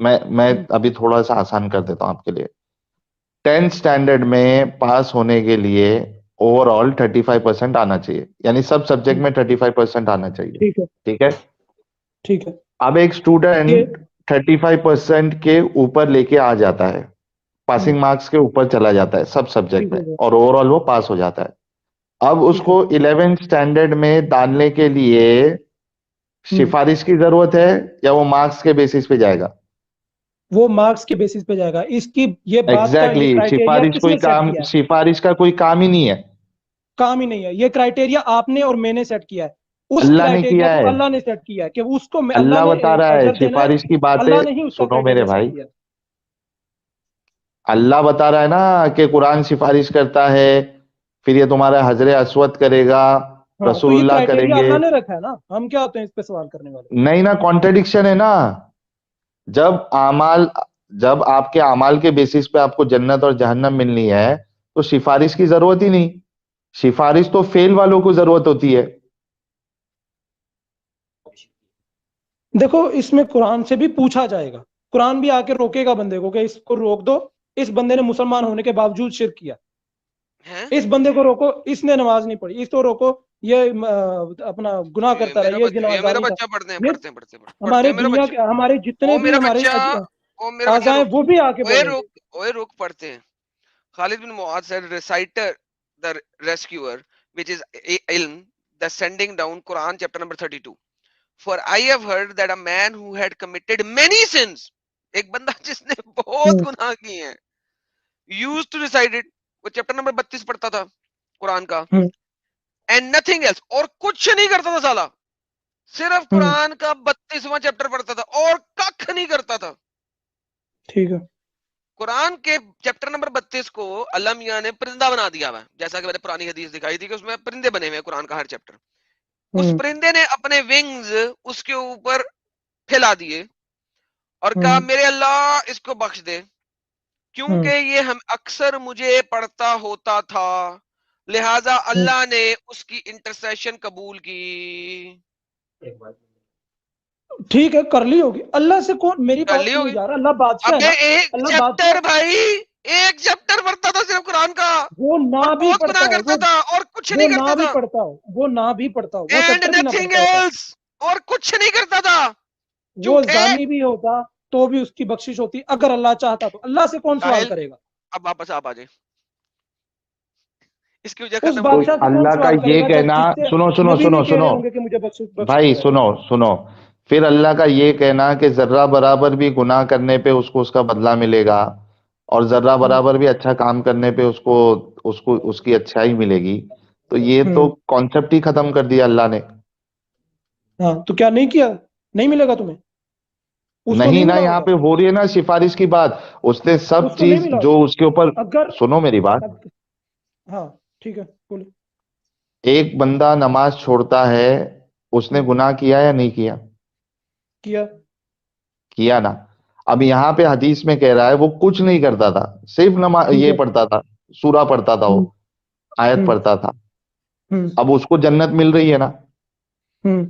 मैं है। अभी थोड़ा सा आसान कर देता हूं आपके लिए। 10th स्टैंडर्ड में पास होने के लिए ओवरऑल 35% आना चाहिए, यानी सब सब्जेक्ट में 35% आना चाहिए। ठीक है, ठीक है। ठीक है। अब एक ये स्टूडेंट 35% के ऊपर लेके आ जाता है, पासिंग मार्क्स के ऊपर चला जाता है सब सब्जेक्ट ठीक में, है सर, और ओवरऑल वो पास हो जाता है। अब ठीक है। उसको 11th स्टैंडर्ड में डालने के लिए हम्म सिफारिश की जरूरत है या वो मार्क्स के बेसिस पे जाएगा? वो मार्क्स के बेसिस पे जाएगा। इसकी ये बात का, ये एग्जैक्टली exactly, क्राइटेरिया किसने सेट किया है? सिफारिश का कोई काम ही नहीं है। काम ही नहीं है। ये क्राइटेरिया आपने और मैंने सेट किया है। उस अल्लाह ने क्राइटेरिया किया को है, अल्लाह ने सेट किया है कि उसको अल्लाह अल्लाह ने बता रहा है अजर देना है। सिफारिश की बातें। अल्लाह ने ही उसका सुनो मेरे क्राइटेरिया सेट भाई, किया है। अल्लाह बता रहा है ना कि कुरान सिफारिश करता है, फिर ये तुम्हारा हजर अस्वद करेगा, हाँ, तो ये रसूलुल्लाह क्राइटेरिया करेंगे। अल्लाह ने रखा है ना, हम क्या होते हैं इस पे सवाल करने वाले? नहीं ना, कॉन्ट्रडिक्शन है ना। जब अमाल जब आपके अमाल के बेसिस पे आपको जन्नत और जहन्नम मिलनी है तो सिफारिश की जरूरत ही नहीं। सिफारिश तो फेल वालों को जरूरत होती है। देखो, इसमें कुरान से भी पूछा जाएगा। कुरान भी आके रोकेगा बंदे को कि इसको रोक दो, इस बंदे ने मुसलमान होने के बावजूद शिर्क किया। हैं? इस बंदे को रोको, इसने नमाज नहीं पढ़ी, इसको रोको, ये अपना गुनाह करता रहा, ये ये जिनादारी मेरा था। बच्चा पढ़ते हैं, ये पढ़ते हैं, पढ़ते हैं, पढ़ते हमारे हैं मेरा दुनिया के, बच्चा। हमारे जितने ओ भी मेरा हमारे बच्चा, ओ मेरा बच्चा आज़ाएं, रुक, वो भी आके ओए बोलेंगे। रुक, ओए रुक, पढ़ते हैं। Khalid bin Mu'adh said, reciter the rescuer, which is ilm, the sending down Quran chapter number 32. For I have heard that a man who had committed many sins, एक बंदा जिसने बहुत हम्म गुनाह किए हैं, used to recite it, वो चैप्टर नंबर 32 पढ़ता था कुरान का, हम्म and nothing else, और कुछ नहीं करता था साला, सिर्फ हम्म कुरान का 32वां चैप्टर पढ़ता था और कख नहीं करता था। ठीक है। कुरान के चैप्टर नंबर 32 को अल्लाह मियां ने परिंदा बना दिया हुआ है, जैसा कि मैंने पुरानी हदीस दिखाई थी कि उसमें परिंदे बने हुए हैं कुरान का हर चैप्टर। उस हम्म परिंदे ने अपने विंग्स उसके ऊपर फैला दिए और कहा, हम्म मेरे अल्लाह इसको बख्श दे, क्योंकि हम्म ये हम अक्सर मुझे पढ़ता होता था, लिहाजा हम्म। अल्लाह ने उसकी इंटरसेशन कबूल की। ठीक है, कर ली होगी। अल्लाह से कौन, मेरी कर बात ली सुनो होगी। यार, अल्लाह बादशाह है अबे ना। एक अल्लाह बादशाह, चैप्टर भाई, एक चैप्टर पढ़ता था सिर्फ कुरान का, वो और ना भी बहुत गुनाह पढ़ता है, करता था और कुछ नहीं वो ना करता भी था, पढ़ता हो, वो ना भी पढ़ता हो, वो एंड चैप्टर भी ना नथिंग पढ़ता होता, एल्स, और कुछ नहीं करता था। वो झूठे जानी भी होता तो भी उसकी बख्शिश होती अगर अल्लाह चाहता तो। अल्लाह से कौन सवाल जाहिल। करेगा? अब वापस आप आ जाए, इसकी वजह उस खत्म तो होगी। बादशाह से कौन अल्लाह का सवाल ये करेगा जब कहना, जिससे सुनो सुनो नबी भी सुनो कह रहे सुनो, होंगे कि मुझे बख्शिश भाई कर। सुनो सुनो, फिर अल्लाह का ये कहना कि जर्रा बराबर भी गुनाह करने पे उसको उसका बदला मिलेगा, और जर्रा हम्म बराबर भी अच्छा काम करने पे उसको उसको उसकी अच्छाई मिलेगी, तो ये तो हम्म कॉन्सेप्ट ही खत्म कर दिया अल्लाह ने। हाँ, तो क्या नहीं किया? नहीं मिलेगा तुम्हें? उसको नहीं नहीं ना, मिला यहाँ होगा, पे हो रही है ना सिफारिश की बात, उसने सब उसको नहीं चीज मिला जो उसके ऊपर, होगा अगर सुनो मेरी बात, हाँ, ठीक है, बोलो। एक बंदा नमाज छोड़ता है, उसने हम्म, गुनाह किया या नहीं किया? किया। किया ना। अब यहाँ पे हदीस में कह रहा है वो कुछ नहीं करता था, सिर्फ नमाज ठीक ये है। पढ़ता था, सूरा पढ़ता था, हम्म वो आयत हम्म पढ़ता था, हम्म अब उसको जन्नत मिल रही है ना। हम्म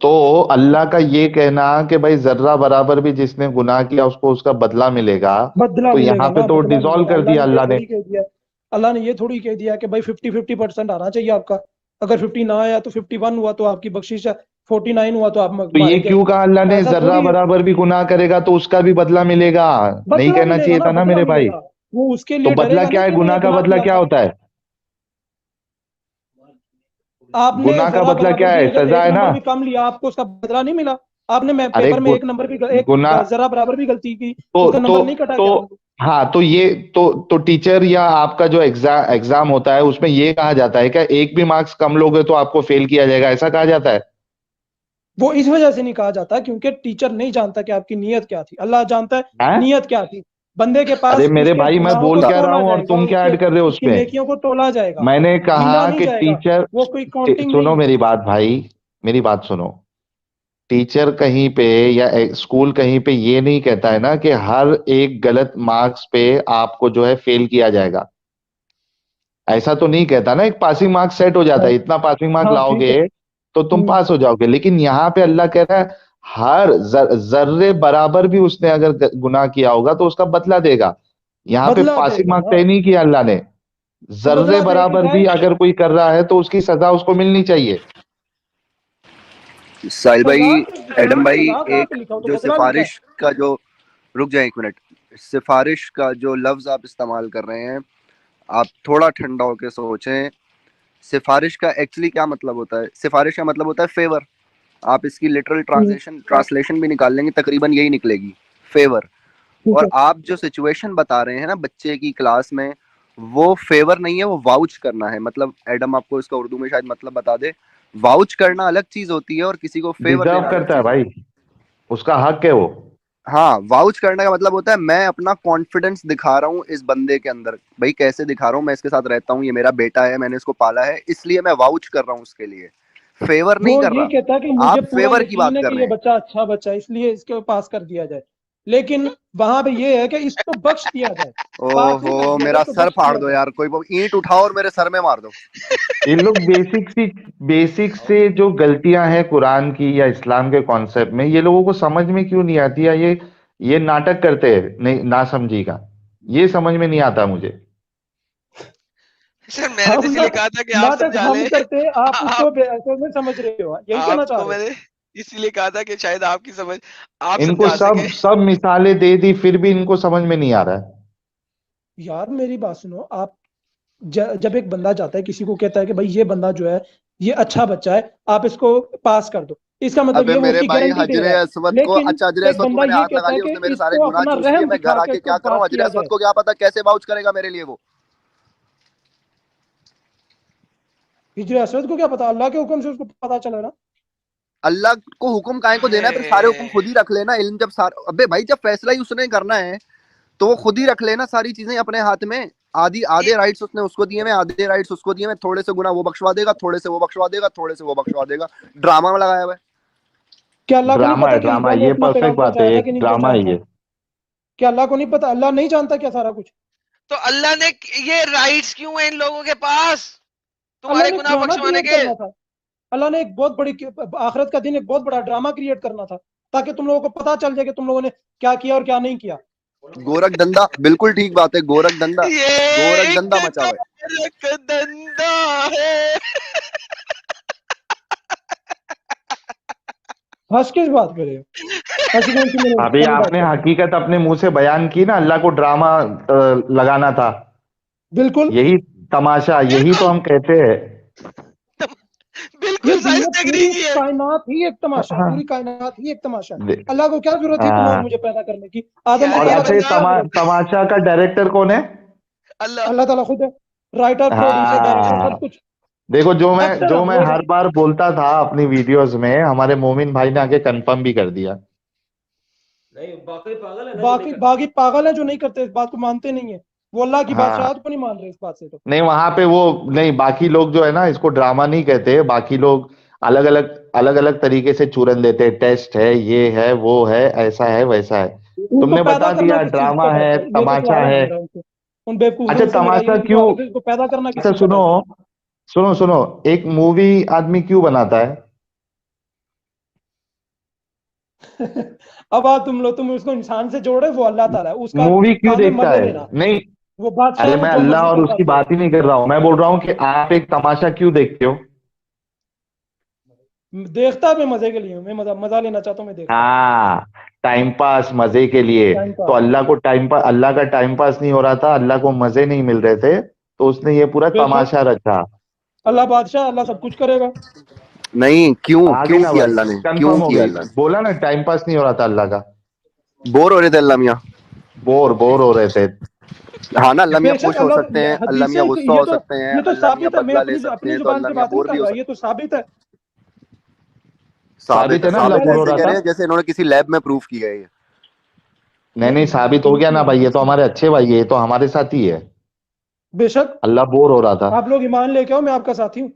तो अल्लाह का ये कहना कि भाई जर्रा बराबर भी जिसने गुनाह किया उसको उसका बदला मिलेगा, बदला तो यहाँ मिलेगा पे ना, तो बदला डिसॉल्व मिलेगा। कर दिया अल्लाह ने। अल्लाह ने ये थोड़ी कह दिया कि भाई 50-50% आना चाहिए आपका। अगर 50 ना आया तो 51 हुआ तो आपकी बख्शिश है, 49 हुआ तो आप तो ये मारे गए। क्यों कहा अल्लाह ने ऐसा जर्रा थोड़ी है, बराबर भी गुनाह करेगा तो उसका भी बदला मिलेगा? नहीं बदला कहना मिलेगा चाहिए ना, था ना बदला मेरे भाई। मिलेगा। वो उसके तो लिए बदला डरेगा क्या नहीं है? कि मैंने गुनाह का गुनाह बदला किया क्या था। होता है? आपने गुनाह का जरा बदला बराबर क्या भी है? अगर सजा एक है ना। नंबर भी कम लिया, आपको उसका बदला नहीं मिला। आपने मैं अरे पेपर में एक नंबर भी एक गुनाह जरा बराबर भी गलती की, तो उसका तो नंबर नहीं कटा तो क्या? हाँ, तो ये तो टीचर या आपका जो एग्जाम होता है उसमें ये कहा जाता है क्या एक भी मार्क्स कम लोगे तो आपको फेल किया जाएगा, ऐसा कहा जाता है? वो इस वजह से नहीं कहा जाता क्योंकि टीचर नहीं जानता कि आपकी नीयत क्या थी, अल्लाह जानता है हैं? नीयत क्या थी। बंदे के अरे पास मेरे उसके भाई मैं गुनाहों बोल को सा- क्या रहा तोला हूँ और जाएगा, तुम क्या उसके ऐड कर रहे हो उसकी उसमें? नेकियों को तोला जाएगा, मैंने गिना कहा नहीं कि जाएगा। टीचर, वो कोई काउंटिंग सुनो नहीं है। मेरी बात भाई, मेरी बात सुनो। टीचर कहीं पे या स्कूल कहीं पे ये नहीं कहता है ना कि हर एक गलत मार्क्स पे आपको जो है फेल किया जाएगा, ऐसा तो नहीं कहता ना। एक पासिंग मार्क्स सेट हो जाता है, इतना पासिंग मार्क हाँ ठीक लाओगे है। तो तुम पास हो जाओगे। लेकिन यहाँ पे अल्लाह कह रहा है हर जर्रे बराबर भी उसने अगर गुनाह किया होगा तो उसका बदला देगा। यहाँ पे बदला पासिंग देगा मार्क ना, तय नहीं किया अल्लाह ने। तो जर्रे बदला दे के बराबर भी जाएगा। अगर कोई कर रहा है तो उसकी सजा उसको मिलनी चाहिए। साहिल सजा भाई, एडम भाई, सजा कहाँ एक पे लिखा हो, तो जो बदला लिखा है। सिफारिश का जो, रुक जाए एक मिनट, सिफारिश का जो लफ्ज आप इस्तेमाल कर रहे हैं, आप थोड़ा ठंडा होकर सोचें। सिफारिश का एक्चुअली क्या मतलब होता है? सिफारिश का मतलब होता है फेवर। आप इसकी लिटरल ट्रांसलेशन भी निकाल लेंगे, तकरीबन यही निकलेगी, फेवर। ठीक और है। आप जो सिचुएशन बता रहे हैं ना बच्चे की क्लास में, वो फेवर नहीं है, वो वाउच करना है। मतलब एडम आपको इसका उर्दू में शायद मतलब बता दे। वाउच करना अलग चीज होती है और किसी को फेवर डिजर्व देना अलग करता है चीज भाई, होती है। उसका हक है वो। हाँ, वाउच करने का मतलब होता है मैं अपना कॉन्फिडेंस दिखा रहा हूँ इस बंदे के अंदर। भाई कैसे दिखा रहा हूँ? मैं इसके साथ रहता हूँ, ये मेरा बेटा है, मैंने इसको पाला है, इसलिए मैं वाउच कर रहा हूँ उसके लिए, फेवर नहीं वो कर ये रहा। कहता है कि मुझे आप पूरा फेवर की यकीन बात है कर कि रहे ये हैं। बच्चा अच्छा बच्चा है, इसलिए इसके पास कर दिया जाए। लेकिन वहां पे ये है कि इसको बख्श दिया जाए, पास नहीं कर ओहो, दिया जाए, मेरा इसको सर बख्श फाड़ दिया दो जाए। यार, कोई ईंट उठाओ और मेरे सर में मार दो। ये लोग बेसिक से जो गलतियां हैं कुरान की या इस्लाम के कॉन्सेप्ट में, ये लोगों को समझ में क्यों नहीं आती है? ये नाटक करते हैं नहीं ना समझी का, ये समझ में नहीं आता मुझे। सर मैंने तो हम इसीलिए कहा था कि आप नाटक समझा हम लें। करते, आप आप उसको बेअसर में समझ रहे हो, यही कहना चाह आपको रहे हो। मैंने इसीलिए कहा था कि शायद आपकी समझ आप इनको समझा सके। सब सब मिसालें दे दी फिर भी इनको समझ में नहीं आ रहा है। यार मेरी बात सुनो आप, जब एक बंदा जाता है किसी को कहता है कि भाई ये बंदा जो है ये अच्छा बच्चा है, आप इसको पास कर दो, इसका मतलब अबे ये वो मेरे उसकी भाई, गारंटी दे हजरे रहा है। असवद को, लेकिन अच्छा हजरे एक असवद को बंदा मैंने ये हाथ लगा कहता है लिया, कि उसने मेरे सारे इसको गुनाह अपना चूस लिए, रहम मैं घर दिखा के आके इसको क्या कर रहा पास हूँ? हजरे किया असवद जाए। को क्या पता कैसे वाउच करेगा मेरे लिए वो। हिजर असवद को क्या पता, अल्लाह के हुक्म से उसको पता चला ना। अल्लाह को हुक्म काहे को देना है? फिर सारे हुक्म खुद ही रख लेना। इल्म जब सार, अबे भाई जब फैसला ही उसने करना है तो वो खुद ही रख लेना सारी चीजें अपने हाथ में। आधी आधे राइट्स उसने उसको दिए, मैं आधे राइट्स उसको दिए, मैं थोड़े से गुना वो बख्शवा देगा, थोड़े से वो बख्शवा देगा, थोड़े से वो बख्शवा देगा। ड्रामा में लगाया हुआ है। क्या अल्लाह को नहीं ड्रामा पता है, कि इस ड्रामा, भाई ने ये अपना परफेक्ट पैगाम बात है, पहुंचाया था एक कि नहीं ड्रामा पहुंचाया है था? ये। क्या अल्लाह को नहीं पता, अल्लाह नहीं जानता क्या सारा कुछ? तो अल्लाह ने ये राइट्स क्यों है इन लोगों के पास अल्लाह तुम्हारे ने गुनाह ड्रामा बख्शवाने क्रिएट के? करना था। अल्लाह ने एक बहुत बड़ी आखिरत का दिन एक बहुत बड़ा ड्रामा क्रिएट करना था, ताकि तुम लोगों को पता चल जाए कि तुम लोगों ने क्या किया और क्या नहीं किया। गोरख धंधा, बिल्कुल ठीक बात है, गोरख धंधा, ये गोरख एक धंधा मचा हुआ है। गोरख धंधा है। हंस किस बात पे रहे हो? ऐसी कौन सी मैंने अभी फनी बात आपने कर दी? हकीकत अपने मुंह से बयान की ना, अल्लाह को ड्रामा लगाना था। बिल्कुल। यही तमाशा, यही तो बिल्कुल हम कहते हैं। ये बिल्कुल सही दुनिया से एग्री पूरी किए। कायनात ही एक तमाशा है, पूरी हाँ, कायनात ही एक तमाशा है। दे- अल्लाह को क्या जरूरत थी तुम्हें और हाँ। मुझे पैदा करने की? आदम को यार और ये पैदा अच्छा, ये करने की बता क्या जरूरत थी? तमाशा का डायरेक्टर कौन है? अल्लाह। अल्लाह ताला खुद है, राइटर, प्रोड्यूसर, डायरेक्टर, हाँ, सब कुछ। देखो एक्टर जो हम मैं लोग हर हैं। बार बोलता था अपनी वीडियोस में, हमारे मोमिन भाई ने आके कंफर्म भी कर दिया। बाकी बाकी पागल है जो नहीं करते, इस बात को मानते नहीं है। वो अल्लाह की हाँ, बादशाहत को नहीं मान रहे इस बात से तो। नहीं वहां पे वो, नहीं बाकी लोग जो है ना इसको ड्रामा नहीं कहते, बाकी लोग अलग अलग तरीके से चूरन देते हैं, टेस्ट है, ये है, वो है, ऐसा है, वैसा है। उनको तुमने पैदा बता करना दिया किस चीज ड्रामा का डर है, था, ये तो तमाशा सवाल है ना है। मेरा उनसे। उन बेवकूफ अच्छा, उनसे मेरा तमाशा यही क्यों? सवाल है कि इसको पैदा करना किस अच्छा चीज का सुनो, डर था? सुनो, एक मूवी आदमी क्यों बनाता है? अब आप तुम उसको इंसान से जोड़े, वो अल्लाह ताला है, उसका मूवी क्यों काम है देखता मजे है? लेना। नहीं, वो बादशाह अरे है, वो मैं जो अल्लाह मर्जी और करता उसकी फिरे। बात ही नहीं कर रहा हूं, मैं बोल रहा हूँ कि आप एक तमाशा क्यों देखते हो? देखता मैं मजे के लिए हूँ, मैं मजा मजा लेना चाहता हूँ, मैं देखता हूँ। हाँ, टाइम पास, मजे के लिए। टाइम तो पास। अल्लाह को टाइम पास, अल्लाह का टाइम पास नहीं हो रहा था, अल्लाह को मजे नहीं मिल रहे थे, तो उसने ये पूरा बेशक तमाशा रचा। अल्लाह बादशाह, अल्लाह सब कुछ करेगा। नहीं, क्यों आ गई क्यों ना किया भाई, अल्लाह ने, क्यों कंफर्म हो किया गई। अल्लाह ने? बोला ना, टाइम पास नहीं हो रहा था अल्लाह का। बोर हो रहे थे अल्लाह मियाँ। बोर बोर हो रहे थे। हाँ ना, अल्लाह मियाँ बेशक खुश हो सकते हैं, अल्लाह अल्लाह हदीस मियाँ से, गुस्सा हो सकते हैं, ये तो अल्लाह मियाँ साबित है, मैं बदला ले अपनी सकते अपनी हैं, तो जुबान अल्लाह से मियाँ बात नहीं बोर भी कर हो रहा, ये सकते तो साबित है। हैं। साबित साबित है, है ना अल्लाह साबित बोर हो ऐसे रहा कह था। रहे हैं जैसे इन्होंने किसी लैब में प्रूफ किया है ये। नहीं नहीं, साबित हो गया ना भाई, ये तो हमारे अच्छे भाई है, ये तो हमारे साथ ही है। बेशक अल्लाह बोर हो रहा था। आप लोग ईमान लेके आओ, मैं आपका साथी हूँ।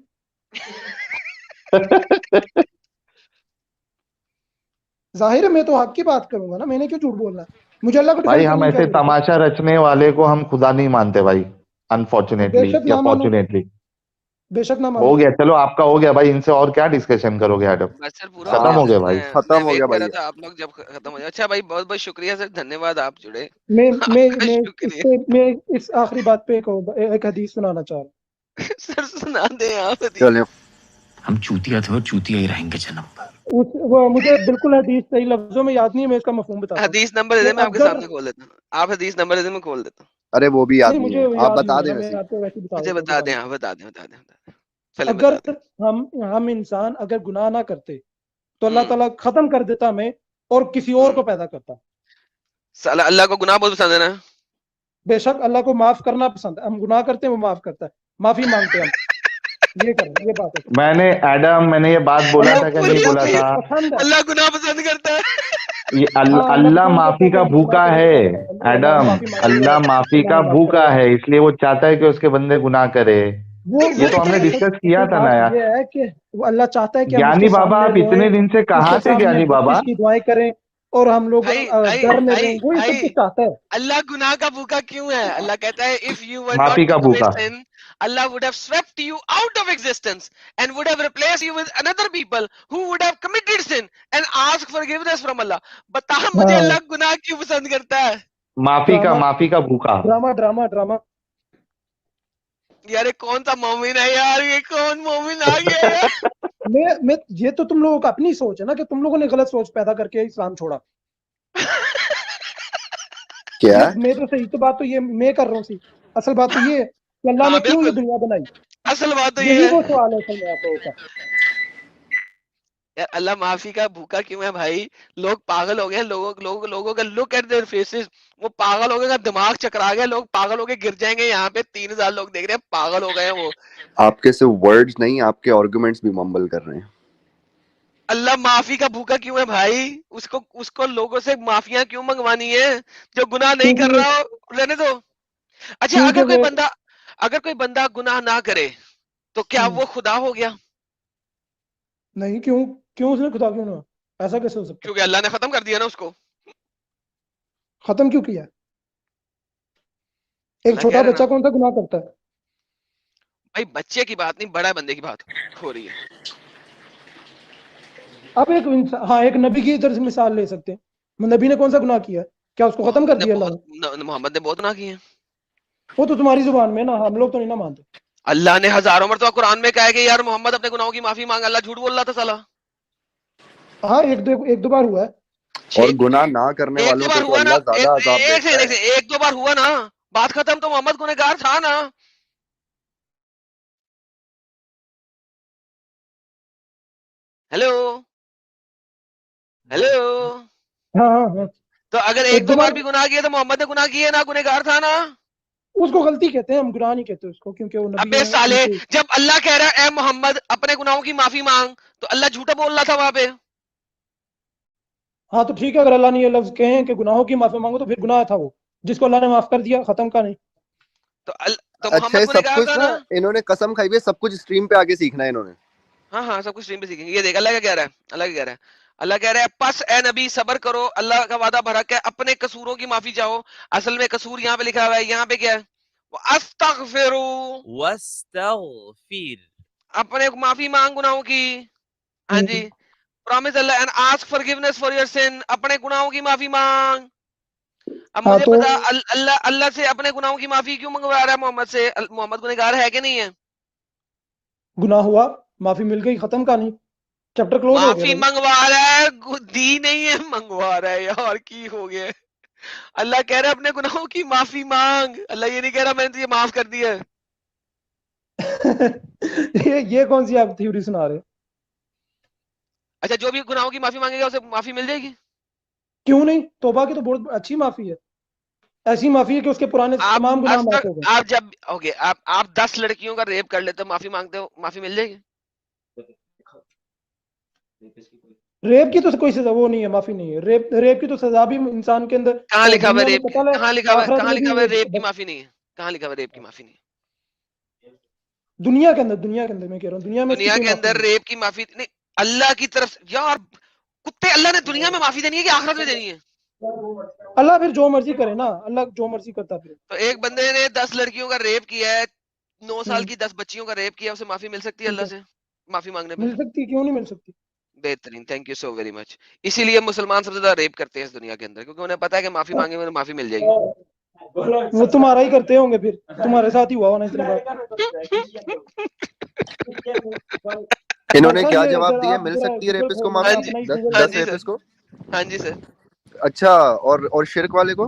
जाहिर है मैं तो हक की बात करूंगा ना, मैंने क्यों झूठ बोलना है? मुझे अल्लाह को भाई डिफेंड हम करने की क्या ऐसे जरूरत है? तमाशा रचने वाले को हम खुदा नहीं मानते भाई, अनफॉर्चुनेटली बेशक या ना मानो, फॉर्चुनेटली। बेशक ना हो मानो। गया, चलो आपका हो गया भाई, इनसे और क्या डिस्कशन करोगे एडम? बस सर पूरा हो खत्म गया हाँ, हो सर। गया भाई। खत्म मैं हो वेट गया कर भाई रहा ये। था आप लोग जब खत्म हो जाए। अच्छा भाई, बहुत बहुत शुक्रिया सर, धन्यवाद आप जुड़े। मैं मैं आपका मैं इस शुक्रिया। पे मैं इस आखिरी बात पे एक हदीस सुनाना चाह रहा हूँ। सर सुना दे आप हदीस। चलिए, हम चूतिया थे और चूतिया ही रहेंगे जन्म भर। वो मुझे बिल्कुल हदीस सही लफ्जों में याद नहीं है, मैं इसका मफहूम बताता हूँ हदीस नंबर दे कि दे, मैं आपके अगर, सामने खोल देता हूँ। आप हदीस नंबर दे दे, मैं खोल देता हूँ। अरे वो भी याद नहीं नहीं मुझे है, आप याद नहीं बता है दें ना, मैं वैसे ही। आपको वैसे ही मुझे बता बता देता दें, हूँ। हाँ बता दें, बता दें, बता दें। चले अगर बता दें। हम इंसान अगर गुनाह ना करते तो अल्लाह हम्म। ताला खत्म कर देता हमें और किसी और को पैदा करता। साला अल्लाह को गुनाह बहुत पसंद है ना। बेशक अल्लाह को माफ करना पसंद है, हम गुनाह करते हैं वो माफ करता है, माफी मांगते हैं हम, ये करें, ये बात है। मैंने एडम, मैंने ये बात बोला अल्लाह था कि को नहीं बोलिए बोला माफी प्लीज। था? पसंद है। अल्लाह गुनाह पसंद करता है। ये हाँ अल्लाह अल्लाह पसंद करता माफी है कि का हम गुनाह भूखा करें है। तो अल्लाह से एडम, माफी मांगे अल्लाह और माफी गुनाह का माफ भूखा करेगा। है, इसलिए वो चाहता है कि उसके बंदे गुनाह करे। वो ये तो हमने एग्जैक्टली। डिस्कस किया असल था ना बात यार। ये है कि वो अल्लाह चाहता है कि हम उसके ज्ञानी बाबा, सामने आप रोएं, इतने दिन से कहाँ उसके थे सामने ज्ञानी बाबा? बख्शिश की दुआएं करें, और हम लोग भाई भाई डर में भाई रहें, वो ये सब भाई, कुछ चाहता है। अल्लाह गुनाह का भूखा क्यों है? अल्लाह कहता है इफ यू वर माफी नॉट का टू कमिट भूखा। sin, Allah would have swept you out of existence and would have replaced you with another people who would have committed sin and asked forgiveness from Allah. बता मुझे हाँ, अल्लाह गुनाह क्यों पसंद करता है? ड्रामा माफी का भूखा। Drama drama drama. यार ये कौन सा मोमिन है यार, ये कौन मोमिन आ गया यार? मैं ये तो तुम लोगों का अपनी सोच है ना, कि तुम लोगों ने गलत सोच पैदा करके इस्लाम छोड़ा। क्या? मैं तो सही तो बात तो ये मैं कर रहा हूँ सी। असल बात तो ये है कि अल्लाह हाँ ने क्यों ये बिल्कुल, दुनिया बनाई, असल बात तो यही ये वो है। सवाल है असल में आप लोगों का। यार अल्लाह माफी का भूखा क्यों है भाई? लोग पागल हो गए हैं, लोगों का लुक एट देयर फेसेस। वो पागल हो गए, का दिमाग चकरा गया, लोग पागल हो के गिर जाएंगे। यहाँ पे 3,000 लोग देख रहे हैं, पागल हो गए हैं वो। आपके सिर्फ वर्ड्स नहीं, आपके आर्गुमेंट्स भी मम्बल कर रहे हैं। अल्लाह माफी का भूखा क्यों है भाई? उसको उसको लोगों से माफियां क्यों मंगवानी है? जो गुनाह नहीं कर क्योंकि रहा हो रहने दो। अच्छा क्योंकि वे अगर कोई बंदा गुनाह ना करे तो क्या वो खुदा हो गया? नहीं, क्यों क्यों उसने खुदा क्यों ना, ऐसा कैसे हो सकता है? क्योंकि अल्लाह ने खत्म कर दिया ना उसको। खत्म क्यों किया? एक अल्लाह कह छोटा रहा है बच्चा ना कौन सा गुनाह करता है? भाई, बच्चे की बात नहीं, बड़ा बंदे की बात हो रही है। आप एक हाँ, एक नबी की तरह से मिसाल ले सकते हैं। नबी ने कौन सा गुनाह किया? क्या उसको खत्म कर दिया अल्लाह ने? मोहम्मद ने बहुत गुनाह किए हैं। वो तो तुम्हारी जुबान में ना, हम लोग तो नहीं ना मानते। अल्लाह ने हजारों मरतबा कुरान में कहा है कि यार मोहम्मद अपने गुनाहों की माफी मांग। अल्लाह झूठ बोल रहा था साला। हाँ, एक दो बार हुआ है। और छे- गुनाह ना करने एक दो वालों बार पे तो हुआ ना, अल्लाह ज्यादा अजाब देता है। एक दो बार हुआ ना, बात खत्म। तो मोहम्मद गुनहगार था ना। Hello hello. हाँ हाँ हाँ। तो अगर एक एक दो दो बार बार भी गुनाह किए तो मोहम्मद ने गुनाह किए ना, गुनहगार था ना। उसको गलती कहते हैं, हम गुनाह नहीं कहते उसको, क्योंकि वो नबी अबे है साले, उनके। जब अल्लाह कह रहा है ए मोहम्मद अपने गुनाहों की माफी मांग, तो अल्लाह झूठा बोल रहा था वहां पे। हाँ तो ठीक है, अगर अल्लाह ने ये लफ्ज कहे हैं कि गुनाहों की माफी मांगो, तो फिर गुनाह था वो, जिसको अल्लाह ने माफ कर दिया, खत्म का नहीं। तो अच्छा, मोहम्मद ये सब गुनहगार कुछ था ना, ना। इन्होंने कसम खाई हुई है, सब कुछ स्ट्रीम पे आके सीखना है इन्होंने। हाँ हाँ, सब कुछ स्ट्रीम पे सीखेंगे। ये देख अल्लाह क्या कह रहा है, अल्लाह क्या कह रहा है। अल्लाह कह रहा है पस ए नबी सबर करो, अल्लाह का वादा भरा है, अपने कसूरों की माफी चाहो। असल में कसूर यहाँ पे लिखा हुआ है, यहाँ पे क्या है? अस्तगफिरू, वस्तगफिर। अपने माफी मांग गुनाहों की। हाँ जी। Promise Allah and ask forgiveness for your sin, अपने गुनाहों की माफी मांग। अब हाँ मुझे तो बता, अल्लाह अल्लाह से अपने गुनाहों की माफी क्यों मंगवा रहा है मोहम्मद से? मोहम्मद गुनहगार है कि नहीं है? गुनाह हुआ, माफी मिल गई, खत्म कहानी, चैप्टर क्लोज हो गया माफी भाई। मंगवा रहा है, दी नहीं है, मंगवा रहा है यार, की हो गया है? अल्लाह कह रहा है अपने गुनाहों की माफी मांग, अल्लाह ये नहीं कह रहा मैंने तुझे माफ कर दिया है। ये कौन सी आप थ्योरी सुना रहे हो? अच्छा, जो भी गुनाहों की माफी मांगेगा उसे माफी मिल जाएगी? क्यों नहीं, तौबा की तो बहुत अच्छी माफी है, ऐसी माफी है कि उसके पुराने आप तमाम गुनाह आज माफ तक, हो गए। आप जब ओके, आप 10 लड़कियों का रेप कर लेते हो, माफी मांगते हो, माफी मिल जाएगी? रेप की तो कोई सजा वो नहीं है, माफी नहीं है। रेप रेप की तो सजा भी इंसान के अंदर कहाँ लिखा हुआ है दुनिया में रेप की? कत्ल है, कहाँ लिखा हुआ है? आखिरत कहाँ में लिखा भी हुआ है रेप की बस। माफी नहीं है? कहाँ लिखा हुआ है रेप की माफी नहीं है? दुनिया के अंदर मैं कह रहा हूँ, दुनिया में इसकी दुनिया कोई के माफी अंदर नहीं। रेप की माफी नहीं, अल्लाह की तरफ से यार, कुत्ते, अल्लाह ने दुनिया में माफी देनी है कि आखिरत में देनी है? अल्लाह फिर जो मर्जी करे ना, अल्लाह जो मर्जी करता फिर। तो एक बंदे ने 10 लड़कियों का रेप किया है, 9 साल हम्म, की 10 बच्चियों का रेप किया, उसे माफी मिल सकती है ठीक अल्लाह है, से माफी मांगने पे? मिल सकती, क्यों नहीं मिल सकती। बेहतरीन, thank you so very much. इसीलिए मुसलमान सबसे ज्यादा रेप करते हैं इस दुनिया के अंदर, क्योंकि उन्हें पता है कि माफी मांगे उन्हें माफी मिल जाएगी। वो तुम्हारा ही करते होंगे, फिर तुम्हारे साथ ही हुआ होना इतनी बार। इन्होंने सर क्या ये जवाब जरा दिया, आप मिल जरा सकती है गूगल रेपिस्ट को खोल लो, हाँ माफी? जी, अपना ही दस गूगल हाँ दस जी खोलो। सर, रेपिस्ट को? हाँ जी सर। अच्छा, और शिर्क वाले को?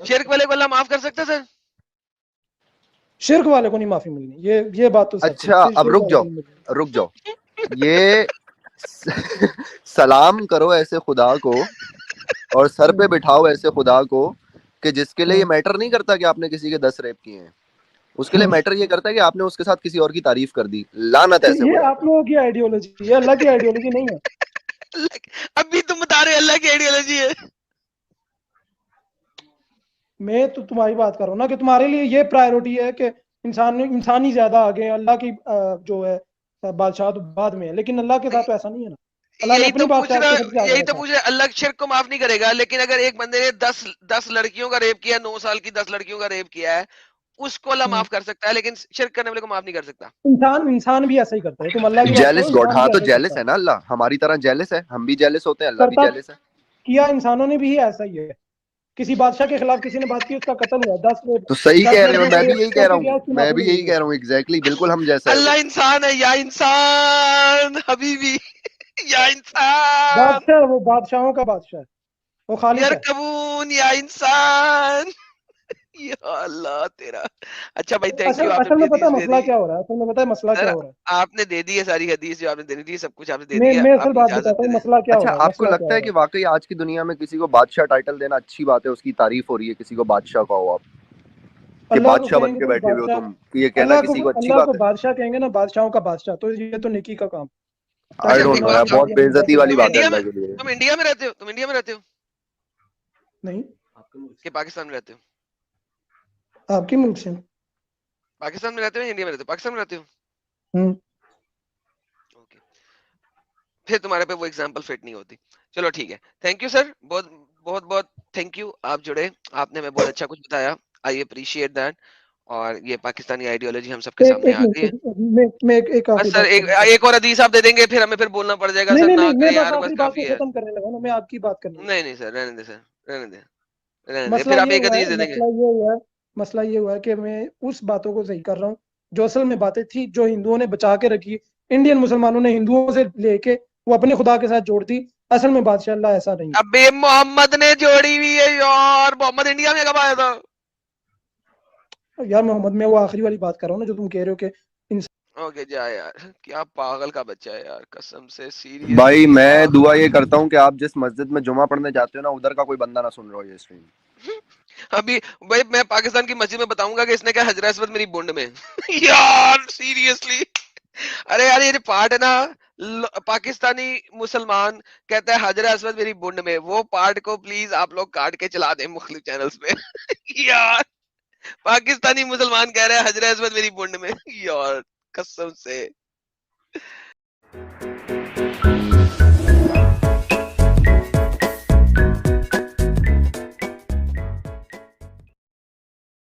शिर्क वाले को अल्लाह माफ कर सकता है सर? शिर्क वाले को नहीं माफी मिलनी, ये बात तो सच है, अच्छा, अब शिर्क रुक वाले को जाओ, नहीं मिलनी। रुक जाओ। ये सलाम करो ऐसे खुदा को और सर पे बिठाओ ऐसे खुदा को कि जिसके लिए ये मैटर नहीं करता कि आपने किसी के 10 रेप किए हैं, उसके लिए मैटर ये करता है कि आपने उसके साथ किसी और की तारीफ कर दी। लानत है ऐसे ये खुदा आप पे। लोगों की आइडियोलॉजी, ये अल्लाह की आइडियोलॉजी नहीं है। अभी तुम बता रहे हो अल्लाह की आइडियोलॉजी है। मैं तो तुम्हारी बात कर रहा हूँ ना, कि तुम्हारे लिए ये प्रायोरिटी है कि इंसान ही ज्यादा आगे है, अल्लाह की जो है बादशाह तो बाद में है, लेकिन अल्लाह के साथ तो ऐसा नहीं है ना। अल्लाह ने यही अपनी तो पूछ बादशाह रहा, को सबसे आगे यही तो रखा। पूछ रहा, अल्लाह शिर्क को माफ नहीं करेगा, लेकिन अगर एक बंदे ने 10 लड़कियों का रेप किया, 9 साल की 10 लड़कियों का रेप किया है, उसको अल्लाह हम्म, माफ कर सकता है, लेकिन शिर्क करने वाले को माफ नहीं कर सकता। इंसान भी ऐसा ही करता है, तुम अल्लाह की बात करो, जेलिस गॉड, इंसान हाँ भी तो ऐसा ही करता जेलिस है। है ना अल्लाह, हमारी तरह जेलिस है, हम भी जेलिस होते हैं, अल्लाह भी करता जेलिस है। किया इंसानों ने भी ऐसा ही है। किसी बादशाह के खिलाफ किसी ने बात की, उसका कत्ल हुआ, 10 तो सही दस कह रहे हो, लड़कियों का मैं भी रेप यही कह रहा करके गया, हूँ, उसकी मैं माफी भी नहीं यही हुई है। कह रहा हूँ, एग्जैक्टली, बिल्कुल हम जैसा है वो। अल्लाह इंसान है या इंसान हबीबी, या इंसान बादशाह, वो बादशाहों का बादशाह है, वो खालिक यार है। कबून, या इंसान, या अल्लाह तेरा। अच्छा भाई, थैंक असल यू, आपने असल अपनी में पता हदीस है दे मसला दी क्या हो रहा है, असल में पता है मसला क्या सर। हो रहा है। आपने दे दी है सारी हदीस जो आपने देनी थी, सब कुछ आपने दे मैं दिया, मैं असल आप बात इजाजत बताता दे हूँ, दें। मसला क्या हो अच्छा, रहा है, आपको मसला क्या लगता हो है रहा कि है। वाकई आज की दुनिया में किसी को बादशाह टाइटल देना अच्छी बात है, उसकी तारीफ हो रही है, किसी को बादशाह कहो आप कि अल्लाह को बादशाह बन कहेंगे के तो बैठे हुए हो बादशाह, तुम, कि ये कहना किसी को अच्छी अल्लाह को बात है? बादशाह कहेंगे ना, बादशाहों का बादशाह, तो ये तो नेकी का काम। आई ताकि अच्छा वो डोंट एक नो बात यार, नाराज बताओ, ना हो बहुत जाए अपनी बेइज्जती बातों वाली से। तुम बात है इंडिया में, अल्लाह के लिए। तुम इंडिया में रहते हो, तुम इंडिया में रहते हो नहीं, कि पाकिस्तान में रहते हो? आपकी मुल्क से। पाकिस्तान में रहते हो या इंडिया में रहते हो? पाकिस्तान में रहते हो, हम्म, ओके। फिर तुम्हारे पे वो एग्जांपल फिट नहीं होती। चलो ठीक है, थैंक यू सर, बहुत बहुत बहुत थैंक यू, आप जुड़े, आपने हमें बहुत अच्छा कुछ बताया, आई अप्रिशिएट दैट। और ये पाकिस्तानी आइडियोलॉजी हम सबके एक सामने एक आ मिनट, गई है। मैं एक बस आखिरी सर बात एक करना चाहता एक और हदीस आप दे देंगे, फिर हमें फिर बोलना पड़ जाएगा हूँ। सर, नहीं, ना मैं करें बस यार, बस आखिरी बात को काफी है। खत्म करने लगा ना, मैं आपकी बात करने लगा। नहीं नहीं सर, रहने दे सर, रहने दे, रहने दे, मसला फिर आप ये एक हुआ है, हदीस दे देंगे। मसला ये हुआ है कि मैं उस बातों को सही कर रहा हूँ जो असल में बातें थी, जो हिंदुओं ने बचा के रखी। इंडियन मुसलमानों ने हिंदुओं से लेके वो अपने खुदा के साथ जोड़ दी। असल में बादशाह अल्लाह ऐसा नहीं अबे मोहम्मद ने जोड़ी हुई है यार, मोहम्मद इंडिया में कब आया था? है यार। मोहम्मद, मैं वो आखिरी वाली बात कर रहा हूँ ना, जो तुम कह रहे हो कि ओके जा यार, क्या पागल का बच्चा है यार, कसम से भाई सीरियसली मैं पागल। दुआ ये करता हूँ कि आप जिस मस्जिद में जुमा पढ़ने जाते हो ना, उधर का कोई बंदा ना सुन रहा हो ये स्ट्रीम। अभी भाई मैं पाकिस्तान की मस्जिद में बताऊंगा कि इसने क्या हजरा अस्वद मेरी बुंड में यार सीरियसली। अरे यार ये जो पार्ट है ना, पाकिस्तानी मुसलमान कहता है हजरा अस्वद मेरी बुंड में, वो पार्ट को प्लीज आप लोग काट के चला दें मुख्तलिफ चैनल्स पे। यार पाकिस्तानी मुसलमान कह रहा है हजरा अस्वद मेरी बुंड में, यार कसम से।